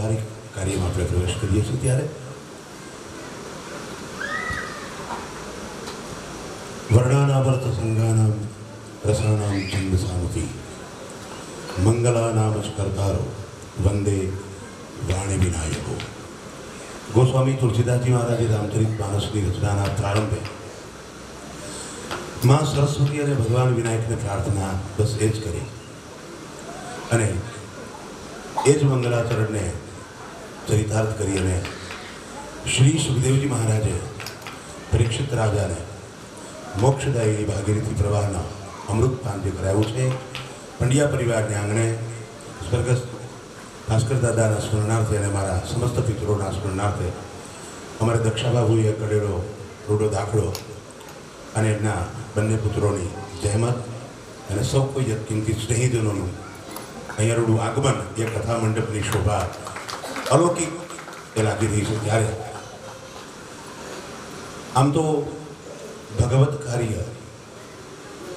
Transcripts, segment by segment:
વ્યવહારિક કાર્યમાં આપણે પ્રવેશ કરીએ છીએ ત્યારે વર્ણાનાવર્ત સંગાનામ રસાણામ છંદસામતી મંગલાનામ સ્કર્તારો વંદે વાણી વિનાયકો. ગોસ્વામી તુલસીદાસજી મહારાજે રામચરિત માનસની રચનાના પ્રારંભે માં સરસ્વતી અને ભગવાન વિનાયકને પ્રાર્થના બસ એ જ કરી અને એ જ મંગલાચરણને ચરિતાર્થ કરી અને શ્રી સુખદેવજી મહારાજે પરીક્ષિત રાજાને મોક્ષદાયી ભાગીરથી પ્રવાહના અમૃતપાન જે કરાવ્યું છે પંડ્યા પરિવારને આંગણે સ્વર્ગસ્થ ભાસ્કર દાદાના સ્મરણાર્થે અને મારા સમસ્ત પિતરોના સ્મરણાર્થે અમારે દક્ષાબાબુએ કરેલો રૂડો દાખલો અને એમના બંને પુત્રોની જહેમત અને સૌ કોઈ કિંમતી સ્નેહીજનોનું અહીંયા રૂડું આગમન એ કથા મંડપની શોભા અલૌકિક એ લાગી રહી છે. ત્યારે આમ તો ભગવત કાર્ય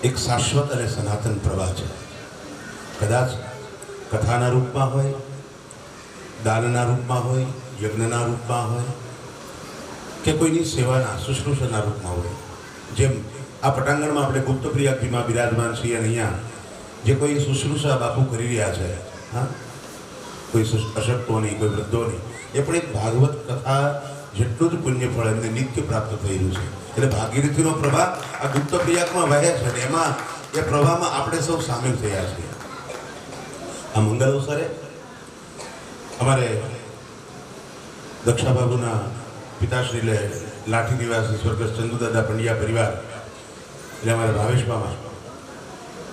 એક શાશ્વત અને સનાતન પ્રવાહ છે. કદાચ કથાના રૂપમાં હોય, દાનના રૂપમાં હોય, યજ્ઞના રૂપમાં હોય કે કોઈની સેવાના શુશ્રૂષાના રૂપમાં હોય. જેમ આ પટાંગણમાં આપણે ગુપ્ત પ્રિયાગીમાં બિરાજમાન છીએ અને અહીંયા જે કોઈ શુશ્રૂષા બાપુ કરી રહ્યા છે, હા, કોઈ અશક્તોની, કોઈ વૃદ્ધોની, એ પણ એક ભાગવત કથા જેટલું જ પુણ્યફળ એમને નિત્ય પ્રાપ્ત થઈ રહ્યું છે. એટલે ભાગીરથીનો પ્રવાહ આ ગુપ્ત પ્રિયાગમાં વહે છે અને એમાં એ પ્રવાહમાં આપણે સૌ સામેલ થયા છીએ. આ મંગલ અવસરે અમારે દક્ષાબાબુના પિતાશ્રી લાઠી નિવાસી સ્વર્ગસ્થ ચંદુદાદા પંડ્યા પરિવાર એટલે અમારા ભાવેશમામાં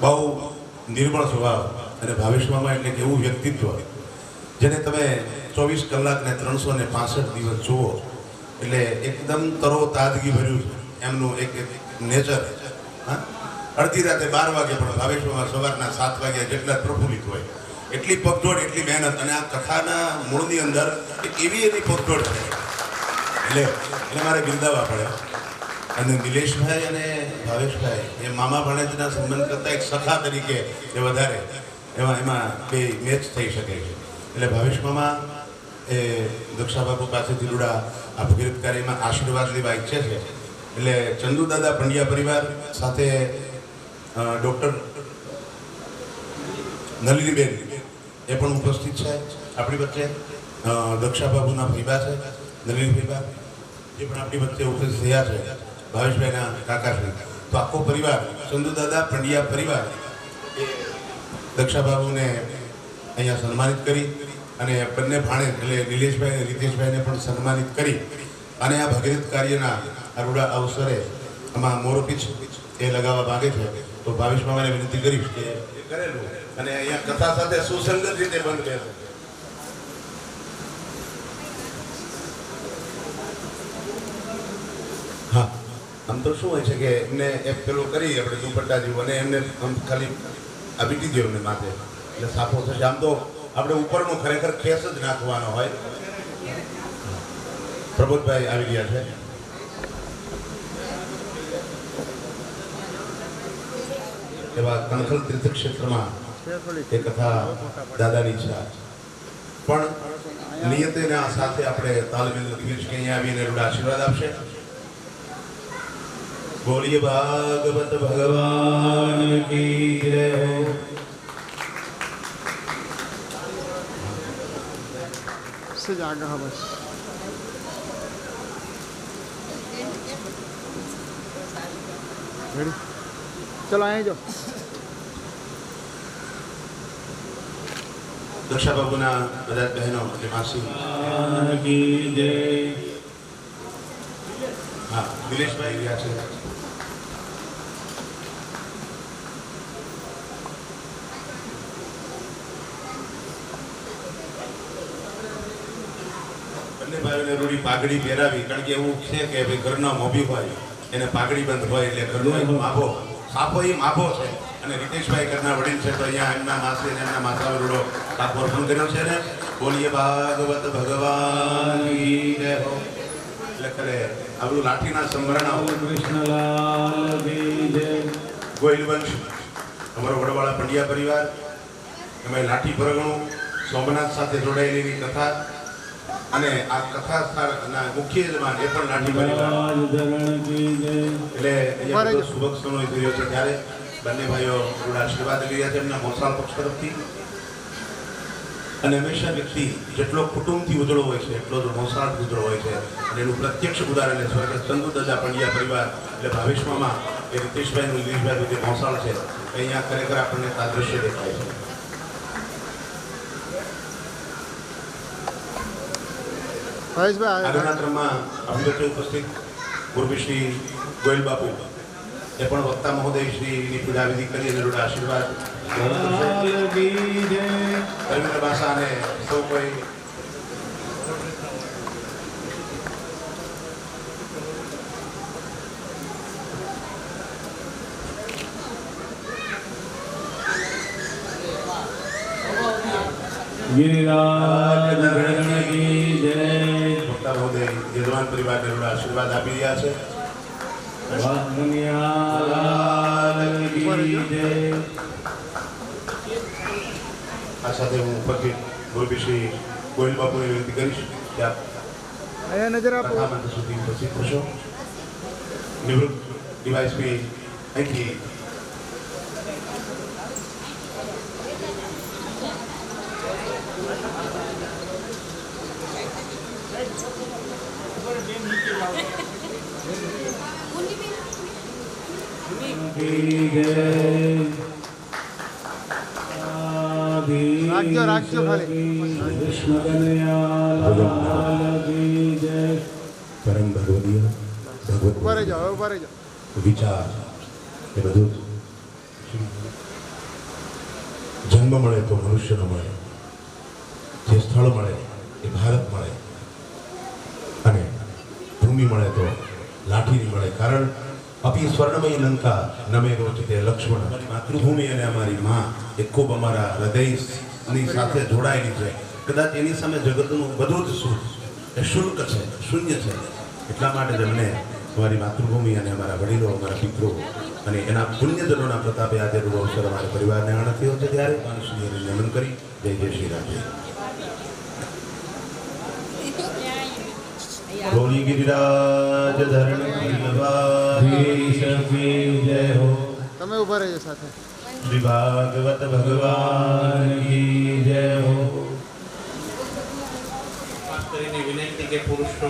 બહુ નિર્મળ સ્વભાવ અને ભાવેશમામાં એટલે કે એવું વ્યક્તિત્વ જેને તમે 24 કલાક ને 365 દિવસ જુઓ એટલે એકદમ તરો તાજગી ભર્યું એમનું એક નેચર. હા, અડધી રાતે 12 વાગે પણ ભાવેશમામાં સવારના 7 વાગ્યા જેટલા પ્રફુલ્લિત હોય, એટલી પગદોડ, એટલી મહેનત અને આ કથાના મૂળની અંદર એક એવી એની પગદોડ છે એટલે મારે બિરદાવવા પડે. અને નિલેશભાઈ અને ભાવેશભાઈ એ મામા ભાણેજના સંબંધ કરતાં એક સખા તરીકે એ વધારે એમાં બે મેચ થઈ શકે છે. એટલે ભાવેશ મામા એ દક્ષાબાબુ પાસેથી રૂડા આ ભગીરથ કાર્યમાં આશીર્વાદ લેવા ઈચ્છે છે. એટલે ચંદુદાદા પંડ્યા પરિવાર સાથે ડૉક્ટર નલિનીબેન એ પણ ઉપસ્થિત છે આપણી વચ્ચે. દક્ષાબાબુના ભૈબા છે નલિની ભૈબા, એ પણ આપણી વચ્ચે ઉપસ્થિત થયા છે. ભાવેશભાઈના કાકાશ્રી, તો આખો પરિવાર ચંદુદાદા પંડ્યા પરિવાર એ દક્ષાબાબુને અહીંયા સન્માનિત કરી અને બંને ભાણે એટલે નિલેશભાઈ અને રીતેશભાઈને પણ સન્માનિત કરી અને આ ભગીરથ કાર્યના અરુડા અવસરે આમાં મોરપીછ એ લગાવવા માગે છે. તો ભાવેશ મામાને વિનંતી કરીશ કે એ કરેલું અને અહીંયા કથા સાથે સુસંગત રીતે બંધ રહેશે. હા, આમ તો શું હોય છે કે એમને એક પેલું કરી આપણે દુપટ્ટા જેવું અને એમને આમ ખાલી આ બીટી જેવું એમને માથે એટલે સાફો થશે. આમ તો આપણે ઉપરનો ખરેખર ખેસ જ નાખવાનો હોય. પ્રબોધભાઈ આવી ગયા છે. એવા કણખલ તીર્થક્ષેત્રમાં એ કથા દાદાની છે પણ નિયતિના સાથે આપણે તાલમેલ લખીએ છીએ કે અહીંયા આવીને રૂડા આશીર્વાદ આપશે. બોલીએ ભાગવત ભગવાન કી જય. से जागा हाँ बस चलो आए जो દક્ષાબાબુના બધા બહેનો અને માસી. હા, નિલેશભાઈ ગયા છે. બંને ભાઈઓને રૂડી પાઘડી પહેરાવી, કારણ કે એવું છે કે ભાઈ ઘરના મોભી હોય એને પાઘડી બંધ હોય એટલે ઘરનો માભો સાપો એ માભો છે. અને રીતેશભાઈ ઘરના વડીલ છે તો અહીંયા એમના માસે અને એમના માથા રૂડો સાપો અર્પણ કર્યો છે ને. બોલીએ ભાગવત ભગવાન કી જય. એટલે કરે આપણું લાઠીના સંભરણા કૃષ્ણલાલ કી જય. ગોહિલ વંશ અમારો વડવાળા પંડ્યા પરિવાર, એમાં લાઠી પરગણું સોમનાથ સાથે જોડાયેલી કથા અને આ કથા સ્થળના મુખ્ય યજમાન એ પણ લાઠી પરિવાર એટલે અહીંયા બધો શુભ સમય થઈ રહ્યો છે ત્યારે બંને ભાઈઓ થોડા આશીર્વાદ લઈ રહ્યા છે એમના મોસાળ પક્ષ તરફથી અને હંમેશા વ્યક્તિ જેટલો કુટુંબથી ઉજળો હોય છે એટલો જ મોસાળ ઉજળો હોય છે અને એનું પ્રત્યક્ષ ઉદાહરણ સ્વર્ગસ્થ ચંદુ દાદા પંડ્યા પરિવાર એટલે ભાવેશમાં એ રીતેશભાઈનું દિનેશભાઈનું જે મોસાળ છે અહીંયા ખરેખર આપણને આ દ્રશ્ય દેખાય છે. આગળના ક્રમમાં આપણી વચ્ચે ઉપસ્થિત પૂર્વી શ્રી ગોયલ બાપુ એ પણ વક્તા મહોદય શ્રીની પૂજાવિધિ કરી અને જોડે આશીર્વાદ રવિન્દ્ર ભાષા અને સૌ કોઈ गिरिराज धरण की जय વક્તા મહોદય યજમાન પરિવારને જોડે આશીર્વાદ આપી રહ્યા છે. વાઘનિયાલાલ કી જય. આ સાથે હું ઉપરથી પૂર્વી શ્રી ગોયલ બાપુને વિનંતી કરીશ કે આપ અહીંયા નજર આપો. કથા મંત્ર સુધી ઉપસ્થિત થશો. નિવૃત્ત ડીવાયએસપી અહીંથી રાખજો ખાલી. કૃષ્ણ કનૈયાલાલ કી જય. પરમ ભગવદીય ઉપર ભગવત જાઓ, ઉપર જાઓ. વિચાર એ બધું જન્મ મળે તો મનુષ્ય ન મળે, જે સ્થળ મળે એ ભારત મળે અને ભૂમિ મળે તો લાઠીની મળે. કારણ અપી સ્વર્ણમય લંકા નમે રોચિતે લક્ષ્મણ. અમારી માતૃભૂમિ અને અમારી માં એ ખૂબ અમારા હૃદયની સાથે જોડાયેલી છે. કદાચ એની સામે જગતનું બધું જ શું એ શુલ્ક છે, શૂન્ય છે. એટલા માટે જ અમને અમારી માતૃભૂમિ અને અમારા વડીલો, અમારા પિતૃ અને એના પુણ્યજનોના પ્રતાપે આજે રૂડો અવસર અમારા પરિવારને આનંદ થયો છે. ત્યારે માનસુને નમન કરી જય જય શ્રી રામ. બોલી ગિરિરાજ ધરણ કી જય હો. તમે ઉભા રહેજો સાથે. શ્રી ભાગવત ભગવાન કી જય હો. ખાસ કરીને વિનંતી કે પુરુષો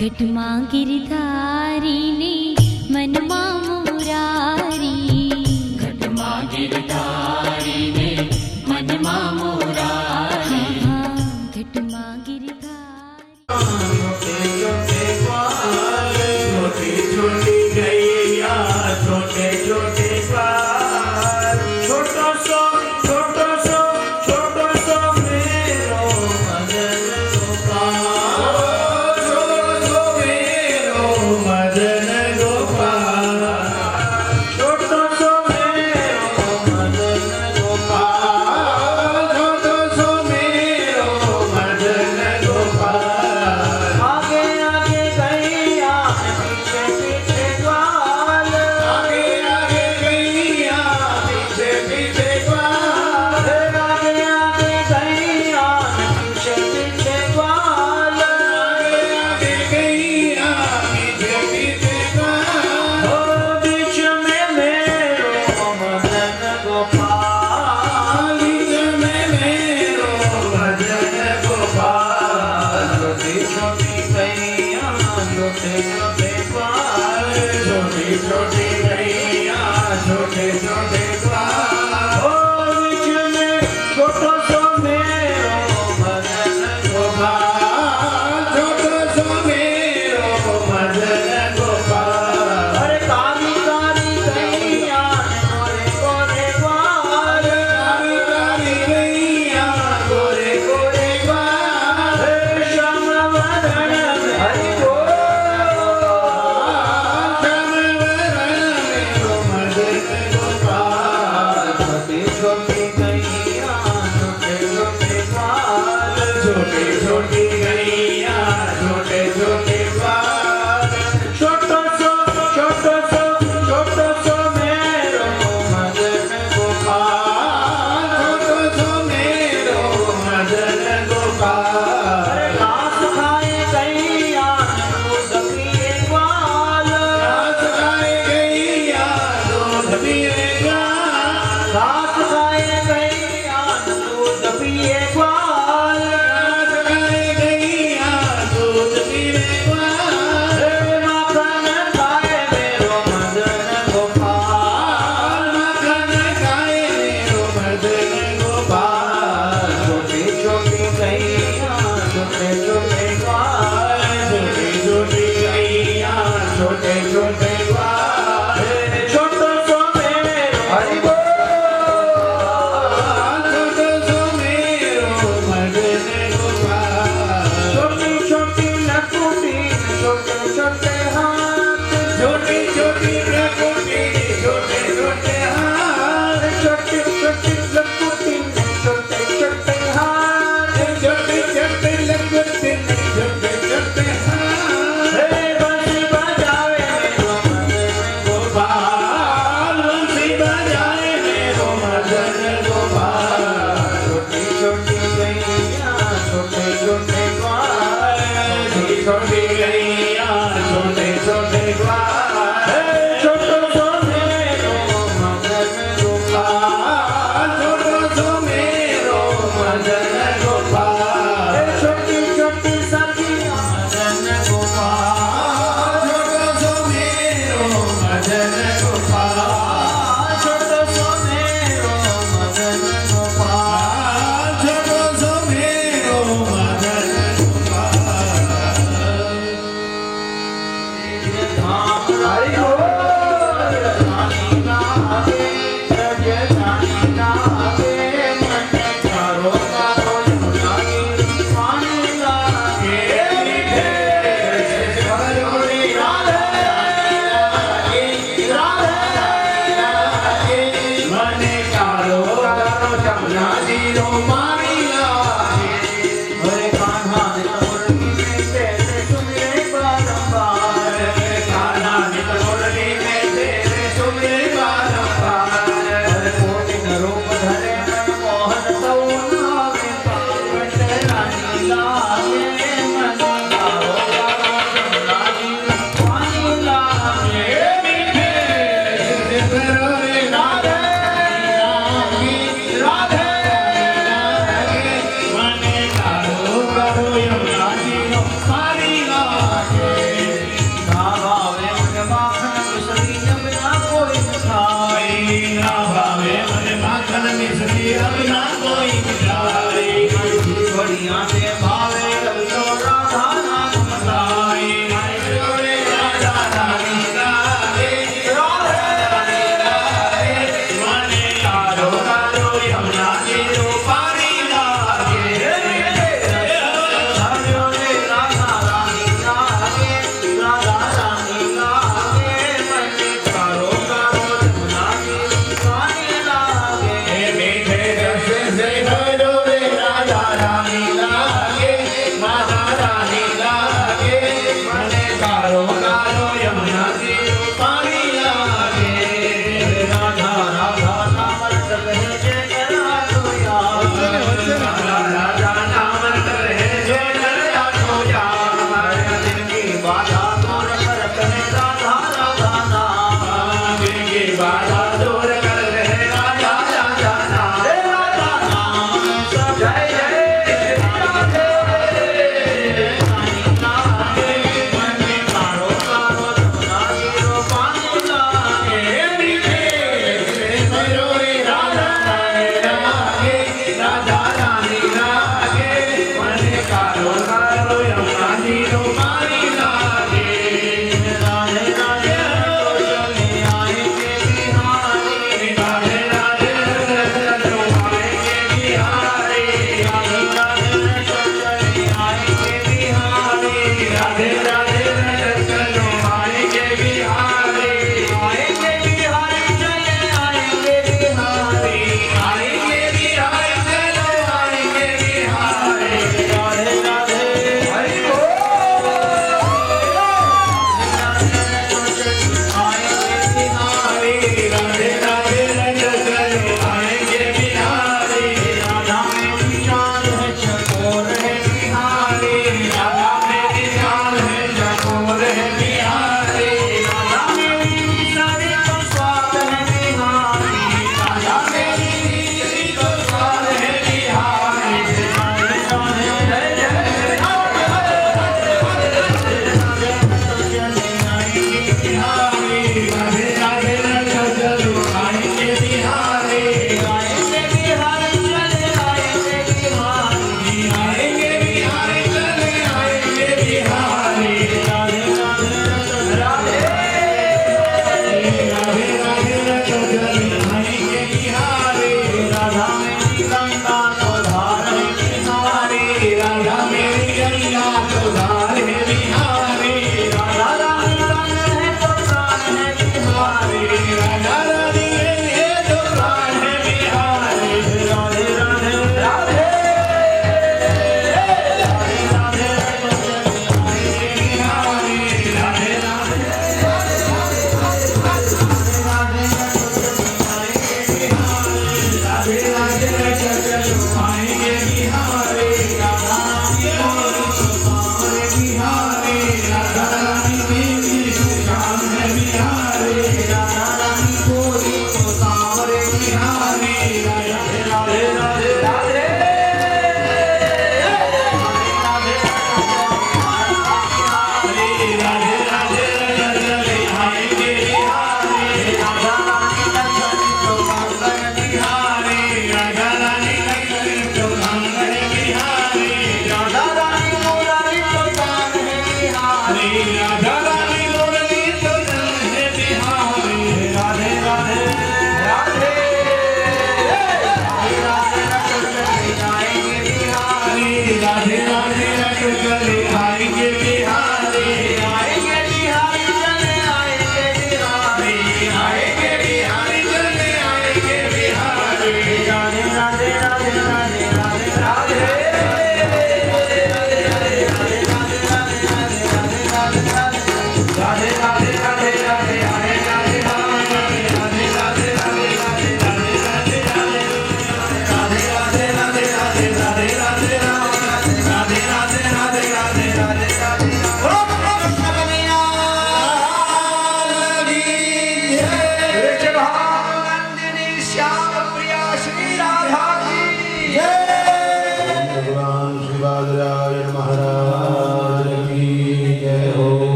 घटमा गिरधारी ने मनमा मुरारी. घटमा गिरधारी ने मनमा मुरारी. घटमा सुमेरो मदन गोपाल छोटी छोटी सखियां मदन गोपाल छोटो सुमेरो मदन गोपाल छोटो सुमेरो मदन गोपाल छोटो सुमेरो मदन Hare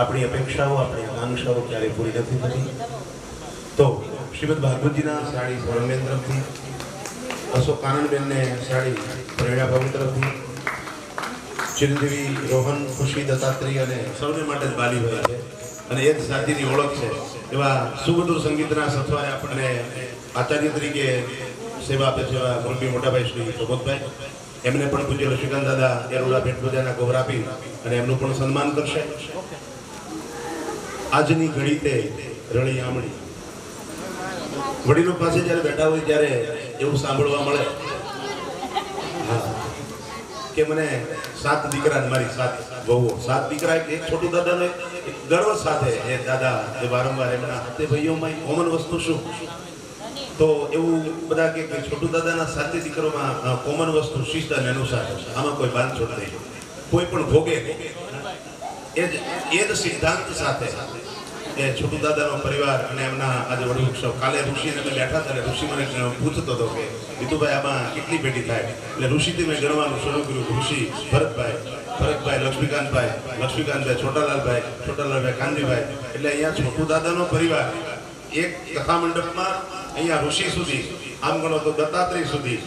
આપણી અપેક્ષાઓ આપણી આકાંક્ષાઓ ક્યારેય પૂરી નથી થતી. તો શ્રીમદ ભાગવતજીના સાડી પરમેન તરફથી, અશોક આનંદબેનને સાડી પ્રેરણા ભવન તરફથી, ચિરંજીવી રોહન ખુશી દત્તાત્રેય અને સૌને માટે જ બાલીભાઈ છે અને એ જ સાચીની ઓળખ છે એવા સુમધુર સંગીતના સથવારે આપણને આચાર્ય તરીકે સેવા આપે છે એવા મોરબી મોટાભાઈ શ્રી પ્રબોધભાઈ, એમને પણ પૂજ્ય લક્ષ્મીકાંત દાદા એરોડા ભેટ પૂજાના ગૌર આપી અને એમનું પણ સન્માન કરશે. આજની ઘડી તે રળી આમળી, વડીલો પાસે જ્યારે બેઠા હોય ત્યારે એવું સાંભળવા મળે કે મને 7 દીકરા મારી 7 વહુઓ, 7 દીકરા, એક છોટું દાદાનો એક ગર્વ સાથે એ દાદા જે વારંવાર એમના હાથે ભાઈઓમાં કોમન વસ્તુ શું, તો એવું બધા કે છોટું દાદાના 7 દીકરોમાં કોમન વસ્તુ શિસ્ત અને અનુશાસન, આમાં કોઈ બાંધછોડ નહીં, કોઈ પણ ભોગે એ જ સિદ્ધાંત સાથે એ છોટું દાદાનો પરિવાર અને એમના આજે વડવૃક્ષ. કાલે ઋષિને મેં બેઠા હતા, ઋષિ મને પૂછતો હતો કે વિધુભાઈ આમાં કેટલી પેઢી થાય, એટલે ઋષિથી મેં ગણવાનું શરૂ કર્યું. ઋષિ ભરતભાઈ, લક્ષ્મીકાંતભાઈ, છોટાલાલભાઈ, કાનજીભાઈ, એટલે અહીંયા છોટું દાદાનો પરિવાર એક કથા મંડપમાં અહીંયા ઋષિ સુધી, આમ ગણો તો દત્તાત્રેય સુધી,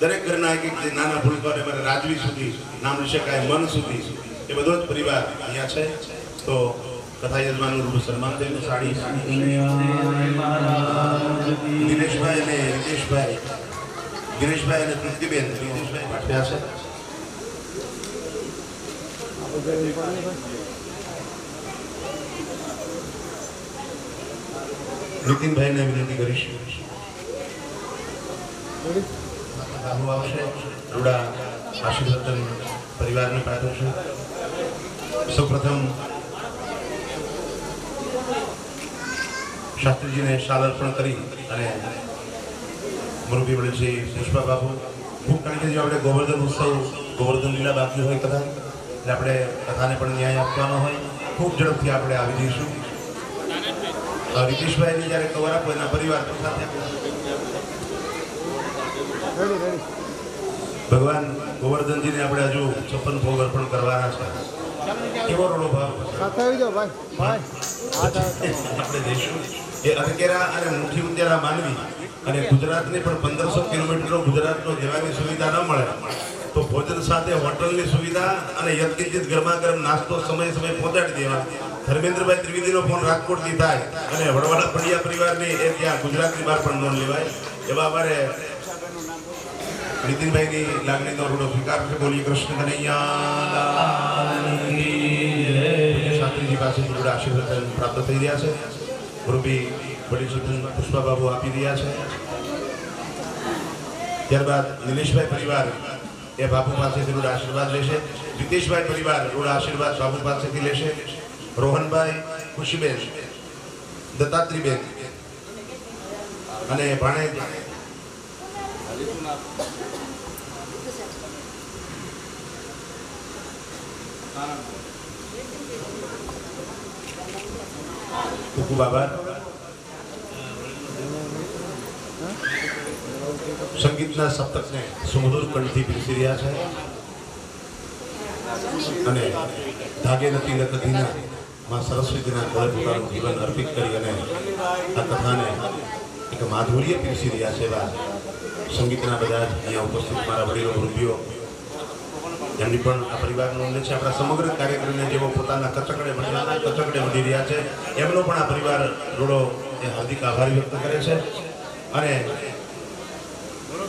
દરેક ઘરના એક નાના ભૂલકાઓને મારે રાજવી સુધી નામ લઈ શકાય, મન સુધી, એ બધો જ પરિવાર અહીંયા છે. તો કથા યજમાનનું રૂપ સન્માન થઈને સાડી દિનેશભાઈ અને રિતેશભાઈ, દિનેશભાઈ અને તૃપ્તિબેન, રિતેશભાઈ પાઠવ્યા છે. નીતિનભાઈને વિનંતી કરીશ. બાબુ આવશે, રૂડા આશીર્વાદ પરિવારને પાઠવશે. સૌપ્રથમ શાસ્ત્રીજીને શાલ અર્પણ કરી અને મોરબી વડે છે પુષ્પા બાબુ ખૂબ, કારણ કે જો આપણે ગોવર્ધન ઉત્સવ, ગોવર્ધન લીલા બાકી હોય કથા, એટલે આપણે કથાને પણ ન્યાય આપવાનો હોય, ખૂબ ઝડપથી આપણે આવી જઈશું. રીતિશભાઈને જ્યારે કવર આપો એના પરિવાર સાથે ભગવાન ગોવર્ધનજીને આપણે હજુ 56 ભોગ અર્પણ કરવાના છે. કેવો રોડો ભાવ સાથે આવી જાઓ ભાઈ. આપણે જઈશું. એ અરકેરા અને મુઠ્ઠી ઉંદેરા માનવી અને ગુજરાતની પણ 1500 કિલોમીટરનો ગુજરાતનો જવાની સુવિધા ન મળે તો ભોજન સાથે હોટલની સુવિધા અને યથકિંચિત ગરમા ગરમ નાસ્તો સમય પહોંચાડી દેવા. ધર્મેન્દ્રભાઈ ત્રિવેદીનો ફોન રાજકોટથી થાય અને વડવાડા પંડ્યા પરિવારની એ ત્યાં ગુજરાતની બહાર પણ નોંધ લેવાય. એવા અમારે નીતિનભાઈની લાગણીનો રૂડો સ્વીકાર છે. બોલીએ કૃષ્ણ કનૈયા. શાસ્ત્રીજી પાસે રૂડા આશીર્વાદ પ્રાપ્ત થઈ રહ્યા છે. રૂપી વડીલ શ્રી પુષ્પા બાબુ આપી રહ્યા છે. ત્યારબાદ નિલેશભાઈ પરિવાર એ બાપુ પાસેથી રૂડા આશીર્વાદ લેશે. રીતેશભાઈ પરિવાર રૂડા આશીર્વાદ બાપુ પાસેથી લેશે. રોહનભાઈ, ખુશીબેન, દત્તાત્રીબેન અને ભાણેજ ખૂબ આભાર. સંગીતના સપ્તકને સુમધુર કંઠથી પીરસી રહ્યા છે અને ધાગે નથી લખતીના માં સરસ્વતીના કોળે પોતાનું જીવન અર્પિત કરી અને આ કથાને એક માધુર્ય પીરસી રહ્યા છે. એવા સંગીતના બધા જ અહીંયા ઉપસ્થિત મારા વડીલો રૂપિયો એમની પણ આ પરિવારનો ઉલ્લેખ છે. આપણા સમગ્ર કાર્યક્રમને જેઓ પોતાના કચકડે વધી રહ્યા છે એમનો પણ આ પરિવાર રોડો એ હાર્દિક આભાર વ્યક્ત કરે છે. અને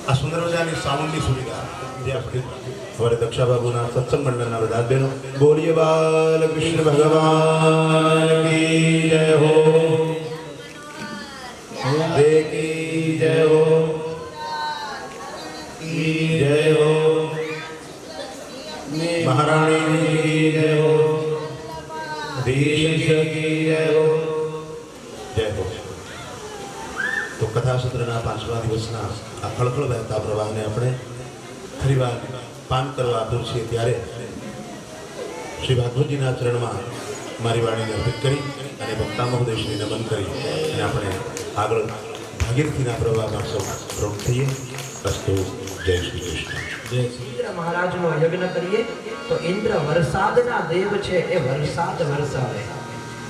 આ સુંદર મજાની સાઉન્ડની સુવિધા જે અમારે દક્ષા બાબુના સત્સંગ મંડળના બધા બહેનો બોલીએ બાલકૃષ્ણ ભગવાન કી જય હો, દેકી જય હો, જય હો, મહારાણી કી જય હો, દેશ કી જય હો, જય હો. તો કથા સત્રના 5મા દિવસના આ ખળખળ વહેતા પ્રવાહને આપણે ફરીવાર પાન કરવા આતુર છીએ ત્યારે શ્રી ભાગવતજીના ચરણમાં મારી વાણીને અર્પિત કરી અને ભક્તા મહોદયશ્રીને નમન કરી અને આપણે આગળ ભાગીરથીના પ્રવાહમાં સૌ પ્રવૃત્ત થઈએ. અસ્તુ. જય શ્રી કૃષ્ણ. મહારાજનો યજ્ઞ કરીએ. તો ઇન્દ્ર વરસાદના દેવ છે, એ વરસાદ વરસાવે.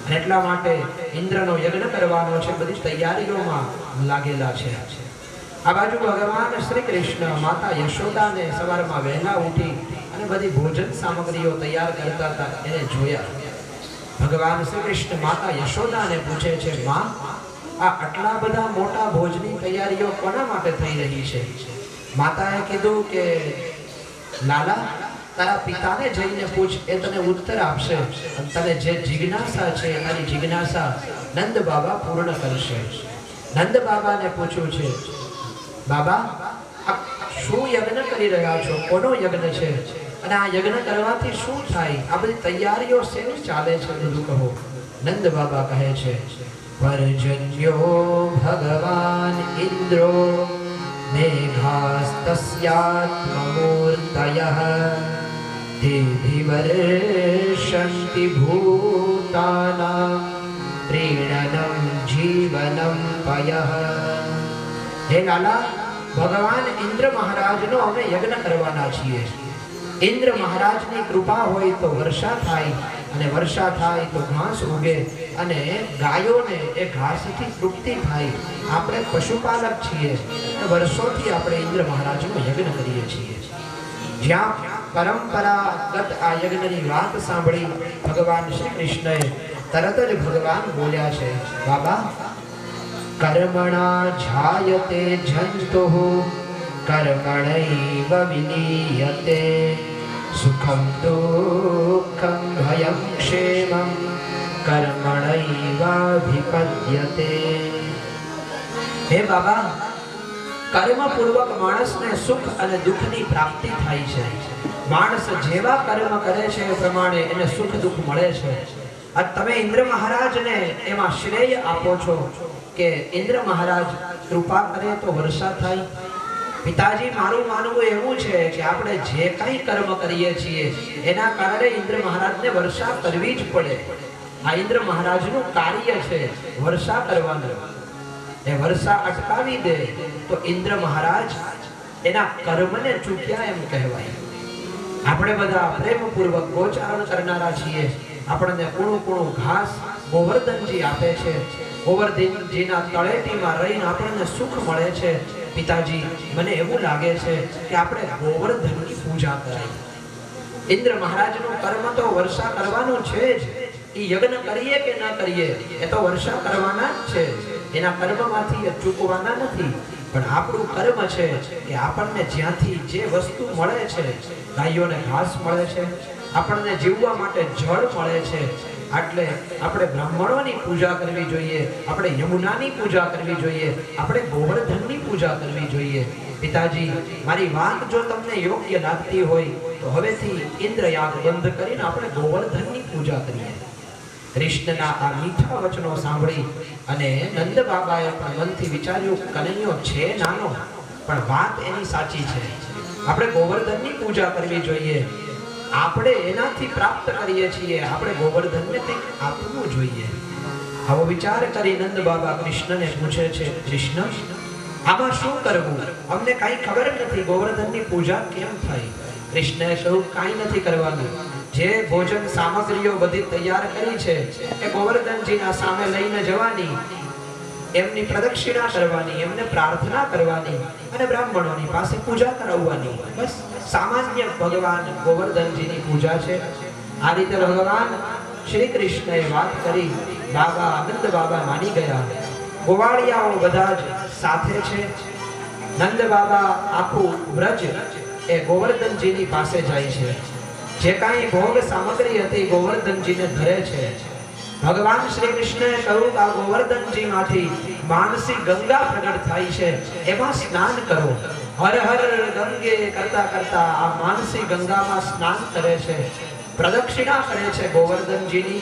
અને એટલા માટે ઇન્દ્રનો યજ્ઞ કરવાનો છે, બધી તૈયારીઓમાં લાગેલા છે. આ બાજુ ભગવાન શ્રી કૃષ્ણ માતા યશોદાને સવારમાં વહેલા ઉઠી અને બધી ભોજન સામગ્રીઓ તૈયાર કરતા હતા એને જોયા. ભગવાન શ્રી કૃષ્ણ માતા યશોદાને પૂછે છે, માં, આ આટલા બધા મોટા ભોજની તૈયારીઓ કોના માટે થઈ રહી છે? માતાએ કીધું કે લાલા, તારા પિતાને જઈને પૂછ, એ તને ઉત્તર આપશે. અને તને જે જિજ્ઞાસા છે તારી જિજ્ઞાસા નંદ બાબા પૂર્ણ કરશે. નંદ બાબાને પૂછ્યું છે, બાબા, આપ શું યજ્ઞ કરી રહ્યા છો? કોનો યજ્ઞ છે? અને આ યજ્ઞ કરવાથી શું થાય? આ બધી તૈયારીઓ શેની ચાલે છે? બધું કહો. નંદ બાબા કહે છે, પર્જન્યો ભગવાન ઇન્દ્રો મેઘાસ્તસ્યાત્મમૂર્તયઃ દેવિવર્ષન્તિ ભૂતાનાં પ્રીણનં જીવનં પયઃ. હે લાલા, ભગવાન ઇન્દ્ર મહારાજનો અમે યજ્ઞ કરવાના છીએ. ઇન્દ્ર મહારાજની કૃપા હોય તો વર્ષા થાય, અને વર્ષા થાય તો ઘાસ ઉગે, અને ગાયોને એ ઘાસથી તૃપ્તિ થાય. આપણે પશુપાલક છીએ, વર્ષોથી આપણે ઇન્દ્ર મહારાજનો યજ્ઞ કરીએ છીએ. જ્યાં પરંપરાગત આ યજ્ઞની વાત સાંભળી ભગવાન શ્રી કૃષ્ણએ તરત જ ભગવાન બોલ્યા છે, બાબા, કર્મણા જાયતે જંતુઃ કર્મણૈવ વિલીયતે સુખં દુઃખં ભયં ક્ષેમં કર્મણૈવાધિપદ્યતે. હે બાબા, કર્મ પૂર્વક માણસને સુખ અને દુઃખની પ્રાપ્તિ થાય છે. માણસ જેવા કર્મ કરે છે એ પ્રમાણે એને સુખ દુઃખ મળે છે. આ તમે ઇન્દ્ર મહારાજને એમાં શ્રેય આપો છો કે ઇન્દ્ર મહારાજ કૃપા કરે તો વર્ષા થાય. પિતાજી, મારું માનવું એવું છે કે આપણે જે કંઈ કર્મ કરીએ છીએ એના કારણે ઇન્દ્ર મહારાજને વર્ષા કરવી જ પડે. આ ઇન્દ્ર મહારાજનું કાર્ય છે વર્ષા કરવાનું. એ વર્ષા અટકાવી દે તો ઇન્દ્ર મહારાજ એના કર્મને ચૂક્યા એમ કહેવાય. આપણે બધા પ્રેમપૂર્વક ગોચારણ કરનારા છીએ. આપણને કુણું કુણું ઘાસ ગોવર્ધનજી આપે છે. ગોવર્ધનજીના તળેટીમાં રહીને આપણને સુખ મળે છે. પિતાજી, મને એવું લાગે છે કે આપણે ગોવર્ધનની પૂજા કરાય. ઇન્દ્ર મહારાજનું કર્મ તો વર્ષા કરવાનું છે જ. એ યજ્ઞ કરીએ કે ન કરીએ એ તો વર્ષા કરવાના જ છે. એના કર્મમાંથી ચૂકવાના નથી. પણ આપણું કર્મ છે કે આપણને જ્યાંથી જે વસ્તુ મળે છે, ગાયોને ઘાસ મળે છે, આપણને જીવવા માટે જળ મળે છે, એટલે આપણે બ્રાહ્મણોની પૂજા કરવી જોઈએ, આપણે યમુનાની પૂજા કરવી જોઈએ, આપણે ગોવર્ધનની પૂજા કરવી જોઈએ. પિતાજી, મારી વાત જો તમને યોગ્ય લાગતી હોય તો હવેથી ઇન્દ્રયાગ બંધ કરીને આપણે ગોવર્ધનની પૂજા કરીએ. કૃષ્ણના આ મીઠા વચનો સાંભળી અને નંદ બાબાએ પણ મનથી વિચાર્યું, કનૈયો છે નાનો પણ વાત એની સાચી છે. આપણે ગોવર્ધનની પૂજા કરવી જોઈએ. આપણે એનાથી પ્રાપ્ત કરીએ છીએ, આપણે ગોવર્ધનને કંઈક આપવું જોઈએ. આવો વિચાર કરી નંદ બાબા કૃષ્ણને પૂછે છે, કૃષ્ણ, આમાં શું કરવું? અમને કાંઈ ખબર નથી, ગોવર્ધનની પૂજા કેમ થાય? કૃષ્ણએ કહ્યું, કાંઈ નથી કરવાનું. જે ભોજન સામગ્રીઓ બધી તૈયાર કરી છે એ ગોવર્ધનજીના સામે લઈને જવાની, એમની પ્રદક્ષિણા કરવાની, એમને પ્રાર્થના કરવાની અને બ્રાહ્મણોની પાસે પૂજા કરાવવાની. બસ સામાન્ય ભગવાન ગોવર્ધનજીની પૂજા છે. આ રીતે ભગવાન શ્રી કૃષ્ણએ વાત કરી. બાબા નંદ બાબા માની ગયા. ગોવાળિયાઓ બધા જ સાથે છે. નંદ બાબા આખું વ્રજ એ ગોવર્ધનજીની પાસે જાય છે. જે કાંઈ ભોગ સામગ્રી હતી ગોવર્ધનજીને ધરે છે. ભગવાન શ્રી કૃષ્ણએ કહ્યું કે આ ગોવર્ધનજીમાંથી માનસી ગંગા પ્રગટ થાય છે, એમાં સ્નાન કરો. હર હર ગંગે કરતા કરતા આ માનસી ગંગામાં સ્નાન કરે છે, પ્રદક્ષિણા કરે છે ગોવર્ધનજીની.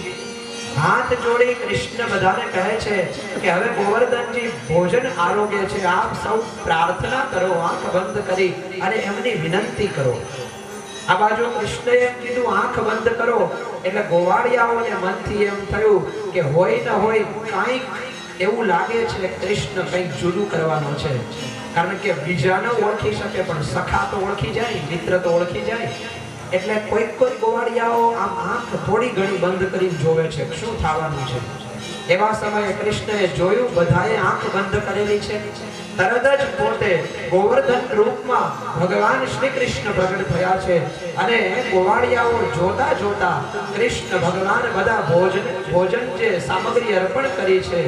હાથ જોડી કૃષ્ણ બધાને કહે છે કે હવે ગોવર્ધનજી ભોજન આરોગ્ય છે, આપ સૌ પ્રાર્થના કરો, આંખ બંધ કરી અને એમની વિનંતી કરો. આ બાજુ કૃષ્ણએ એમ કીધું, આંખ બંધ કરો, એટલે ગોવાળિયાઓને મનથી એમ થયું કે હોય ન હોય કાંઈક એવું લાગે છે કૃષ્ણ કંઈક જુદું કરવાનો છે. કારણ કે બીજા ન ઓળખી શકે પણ સખા તો ઓળખી જાય, મિત્ર તો ઓળખી જાય. એટલે કોઈ ગોવાળિયાઓ આમ આંખ થોડી ઘણી બંધ કરીને જોવે છે શું થવાનું છે. એવા સમયે કૃષ્ણએ જોયું બધાએ આંખ બંધ કરેલી છે. તરત જ પોતે ગોવર્ધન રૂપમાં ભગવાન શ્રી કૃષ્ણ પ્રગટ થયા છે અને ગોવાળિયાઓ જોતા જોતા કૃષ્ણ ભગવાન બધા ભોજન જે સામગ્રી અર્પણ કરી છે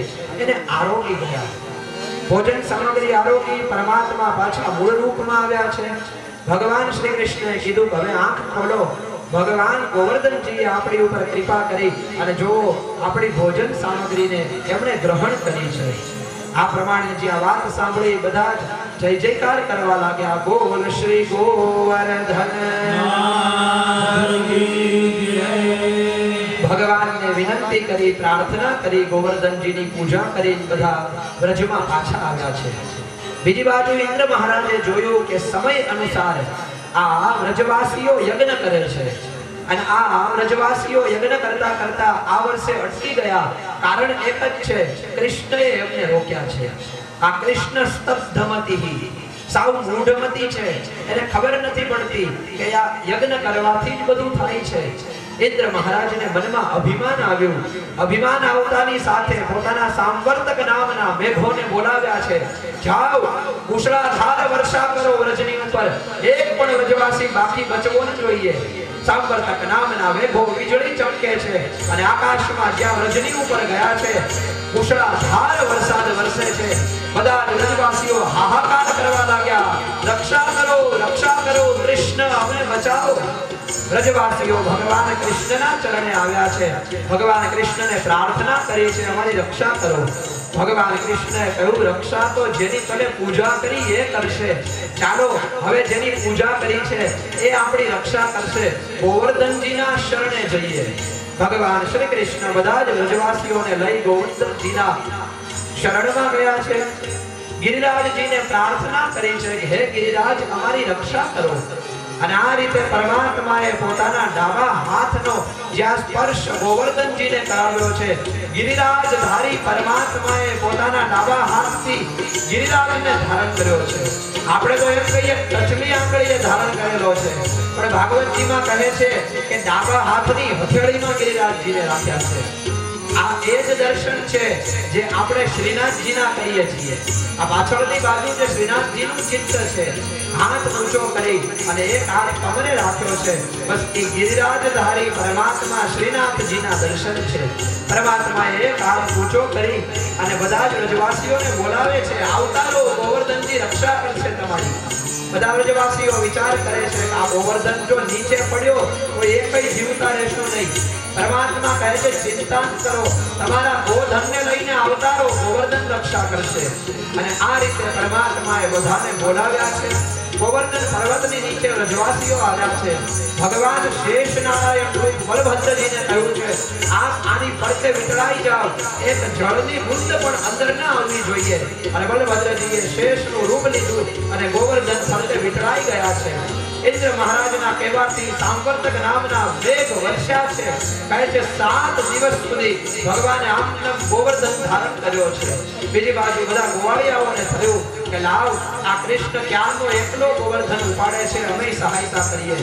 એને આરોગી ગયા. ભોજન સામગ્રી આરોગી પરમાત્મા પાછા મૂળ રૂપમાં આવ્યા છે. ભગવાન શ્રી કૃષ્ણએ કીધું હવે આંખ ખોલો. ભગવાન ગોવર્ધનજીએ આપણી ઉપર કૃપા કરી અને જો આપણી ભોજન સામગ્રીને એમણે ગ્રહણ કરી છે. આ પ્રમાણે જે આ વાત સાંભળી બધા જ જય જયકાર કરવા લાગ્યા. બોલ શ્રી ગોવર્ધન ભગવાનને વિનંતી કરી પ્રાર્થના કરી ગોવર્ધનજીની પૂજા કરી બધા વ્રજમાં પાછા આવ્યા છે. બીજી બાજુ ઇન્દ્ર મહારાજે જોયું કે સમય અનુસાર આ વ્રજવાસીઓ યજ્ઞ કરે છે અને આ વ્રજવાસીઓ યજ્ઞ કરતા કરતા આ વર્ષે અટકી ગયા. કારણ એક જ છે, કૃષ્ણએ એમને રોક્યા છે. આ કૃષ્ણ સ્તબ્ધમતી સાવ મૂઢમતી છે. એને ખબર નથી પડતી કે આ યજ્ઞ કરવાથી જ બધું થાય છે. ઇન્દ્ર મહારાજને મનમાં અભિમાન આવ્યું. અભિમાન આવતાની સાથે પોતાના સાંવર્તક નામના મેઘોને બોલાવ્યા છે. જાઓ મુશળાધાર વર્ષા કરો વ્રજની ઉપર. એક પણ વ્રજવાસી બાકી બચવો ન જોઈએ. સાંવર્તક નામના મેઘો વીજળી ચમકે છે અને આકાશમાં જ્યાં વ્રજની ઉપર ગયા છે મુશળાધાર વરસાદ વરસે છે. બધા વ્રજવાસીઓ હાહાકાર કરવા લાગ્યા, રક્ષા કરો કૃષ્ણ અમને બચાવો. વ્રજવાસીઓ ભગવાન કૃષ્ણના ચરણે આવ્યા છે. ભગવાન કૃષ્ણને પ્રાર્થના કરી છે અમારી રક્ષા કરો. ભગવાન કૃષ્ણએ કહ્યું રક્ષા તો જેની તમે પૂજા કરી એ કરશે. ચાલો હવે જેની પૂજા કરી છે એ આપણી રક્ષા કરશે. ગોવર્ધનજીના શરણે જઈએ. ભગવાન શ્રી કૃષ્ણ બધા જ વ્રજવાસીઓને લઈ ગોવર્ધનજીના શરણમાં ગયા છે. ગિરિરાજજીને પ્રાર્થના કરી છે કે હે ગિરિરાજ અમારી રક્ષા કરો. અને આ રીતે પરમાત્માએ પોતાના ડાબા હાથનો જ્યાં સ્પર્શ ગોવર્ધનજીને કરાવ્યો છે, ગિરિરાજધારી પરમાત્માએ પોતાના ડાબા હાથથી ગિરિરાજને ધારણ કર્યો છે. આપણે તો એમ કહીએ ટચલી આંગળીએ ધારણ કરેલો છે, પણ ભાગવતજીમાં કહે છે કે ડાબા હાથની હથેળીમાં ગિરિરાજજીને રાખ્યા છે. આ એ જ દર્શન છે જે આપણે શ્રીનાથજીના કહીએ છીએ. આ પાછળની બાજુ જે શ્રીનાથજીનું ચિત્ર છે, હાથ ઊંચો કરી અને એક હાથ કમરે રાખ્યો છે, બસ એ ગિરિરાજધારી પરમાત્મા શ્રીનાથજીના દર્શન છે. પરમાત્માએ એક હાથ ઊંચો કરી અને બધા જ વ્રજવાસીઓને બોલાવે છે, આવતારો ગોવર્ધનજી રક્ષા કરશે તમારી. બધા વ્રજવાસીઓ વિચાર કરે છે કે આ ગોવર્ધન જો નીચે પડ્યો તો એકઈ જીવતા રહેશો નહીં. પરમાત્મા કહે છે ચિંતા ન કરો, તમારા ગોધનને લઈને આવતારો ગોવર્ધન રક્ષા કરશે. અને આ રીતે પરમાત્માએ બધાને બોલાવ્યા છે. ગોવર્ધન પર્વતની નીચે વ્રજવાસીઓ આવ્યા છે. ભગવાન શેષ નારાયણ બલભદ્રજીને કહ્યું છે આપ આની ફરતે વિતરાઈ જાઓ, એક જળની બુંદ પણ અંદર ન આવવી જોઈએ. અને બલભદ્રજીએ શેષનું રૂપ લીધું અને ગોવર્ધન ફરતે વિતરાઈ ગયા છે. ઇન્દ્ર મહારાજના કહેવાથી સાંવર્તક નામના મેઘ વર્ષ્યા છે. કહે છે 7 દિવસ સુધી ભગવાને આમ ગોવર્ધન ધારણ કર્યો છે. બીજી બાજુ બધા ગોવાળિયાઓને થયું કે લાવ આ કૃષ્ણ ક્યાંનો એકલો ગોવર્ધન ઉપાડે છે, અમે સહાયતા કરીએ.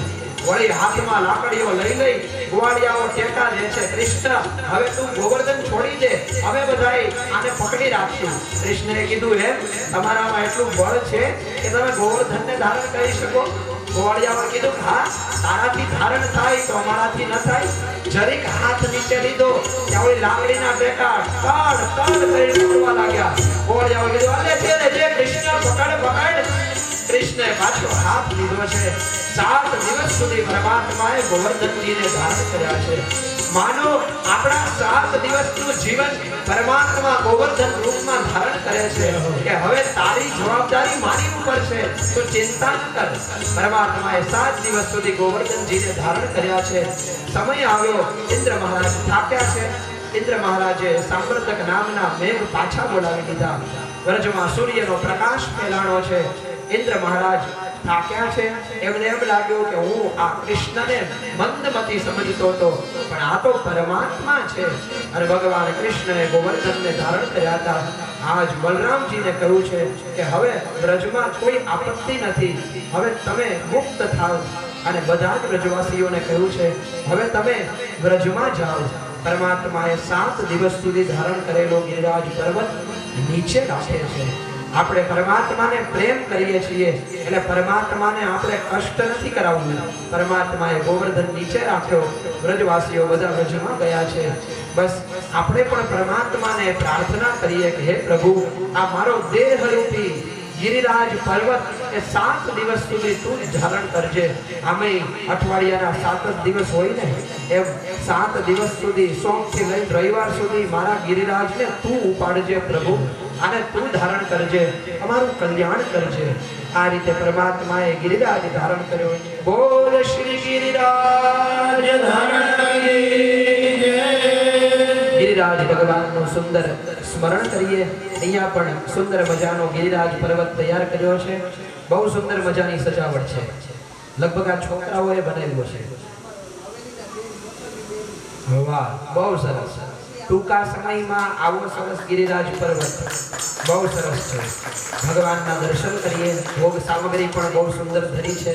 વળી હાથમાં લાકડીઓ લઈ ગોવાળિયાઓ ટેકા દે છે. કૃષ્ણ હવે તું ગોવર્ધન છોડી દે, અમે બધાય આને પકડી રાખશું. કૃષ્ણએ કીધું એમ તમારામાં એટલું બળ છે કે તમે ગોવર્ધનને ધારણ કરી શકો? ગોવાળિયાઓએ કીધું હા તારાથી ધારણ થાય તો અમારાથી ન થાય. જરીક હાથ નીચે લીધો ત્યાં લાકડીના ટેકા તડ કરી ઉડવા લાગ્યા. ગોવાળિયાઓએ કીધું અલે છે રે જે કૃષ્ણ પકડ. કૃષ્ણએ પાછો હાથ લીધો છે. 7 દિવસ સુધી પરમાત્માએ ગોવર્ધનજીને ધારણ કર્યા છે. માનો આપણા 7 દિવસનું જીવન પરમાત્મા ગોવર્ધન રૂપમાં ધારણ કરે છે કે હવે તારી જવાબદારી મારી ઉપર છે, તો ચિંતા ન કર. પરમાત્માએ 7 દિવસ સુધી ગોવર્ધનજીને ધારણ કર્યા છે. સમય આવ્યો, ઇન્દ્ર મહારાજ થાક્યા છે. ઇન્દ્ર મહારાજે સાંવર્તક નામના મેઘ પાછા બોલાવી દીધા. વ્રજમાં સૂર્યનો પ્રકાશ ફેલાણો છે. ઇન્દ્ર મહારાજ થાક્યા છે. એમને એમ લાગ્યું કે હું આ કૃષ્ણને મંદમતી સમજતો હતો, પણ આ તો પરમાત્મા છે. અને ભગવાન કૃષ્ણએ ગોવર્ધનને ધારણ કર્યા હતા. આજ બલરામજીને કહ્યું છે કે હવે વ્રજમાં કોઈ આપત્તિ નથી, હવે તમે મુક્ત થાઓ. અને બધા જ વ્રજવાસીઓને કહ્યું છે હવે તમે વ્રજમાં જાઓ. પરમાત્માએ 7 દિવસ સુધી ધારણ કરેલો ગિરિરાજ પર્વત નીચે રાખે છે. આપણે પરમાત્માને પ્રેમ કરીએ છીએ એટલે પરમાત્માને આપણે કષ્ટ નથી કરાવવું. પરમાત્માએ ગોવર્ધન નીચે રાખ્યો. વ્રજવાસીઓ બધા વ્રજમાં ગયા છે. બસ આપણે પણ પરમાત્માને પ્રાર્થના કરીએ કે હે પ્રભુ આ મારો દેહરૂપી ગિરિરાજ પર્વત એ 7 દિવસ સુધી તું ધારણ કરજે. આમે અઠવાડિયાના 7 જ દિવસ હોય ને એમ 7 દિવસ સુધી સોમથી લઈને રવિવાર સુધી મારા ગિરિરાજને તું ઉપાડજે પ્રભુ અને તું ધારણ કરજે, અમારું કલ્યાણ કરજે. આ રીતે પરમાત્માએ ગિરિરાજ ધારણ કર્યો. બોલ શ્રી ગિરિરાજ ધારણ ગિરિરાજ ભગવાનનું સુંદર સ્મરણ કરીએ. અહીંયા પણ સુંદર મજાનો ગિરિરાજ પર્વત તૈયાર કર્યો છે. બહુ સુંદર મજાની સજાવટ છે. લગભગ આ છોકરાઓએ બનાવ્યો છે. વાહ, બહુ સરસ. ટૂંકા સમયમાં આવો સરસ ગિરિરાજ પર્વત બહુ સરસ છે. ભગવાનના દર્શન કરીએ. ભોગ સામગ્રી પણ બહુ સુંદર ધરી છે.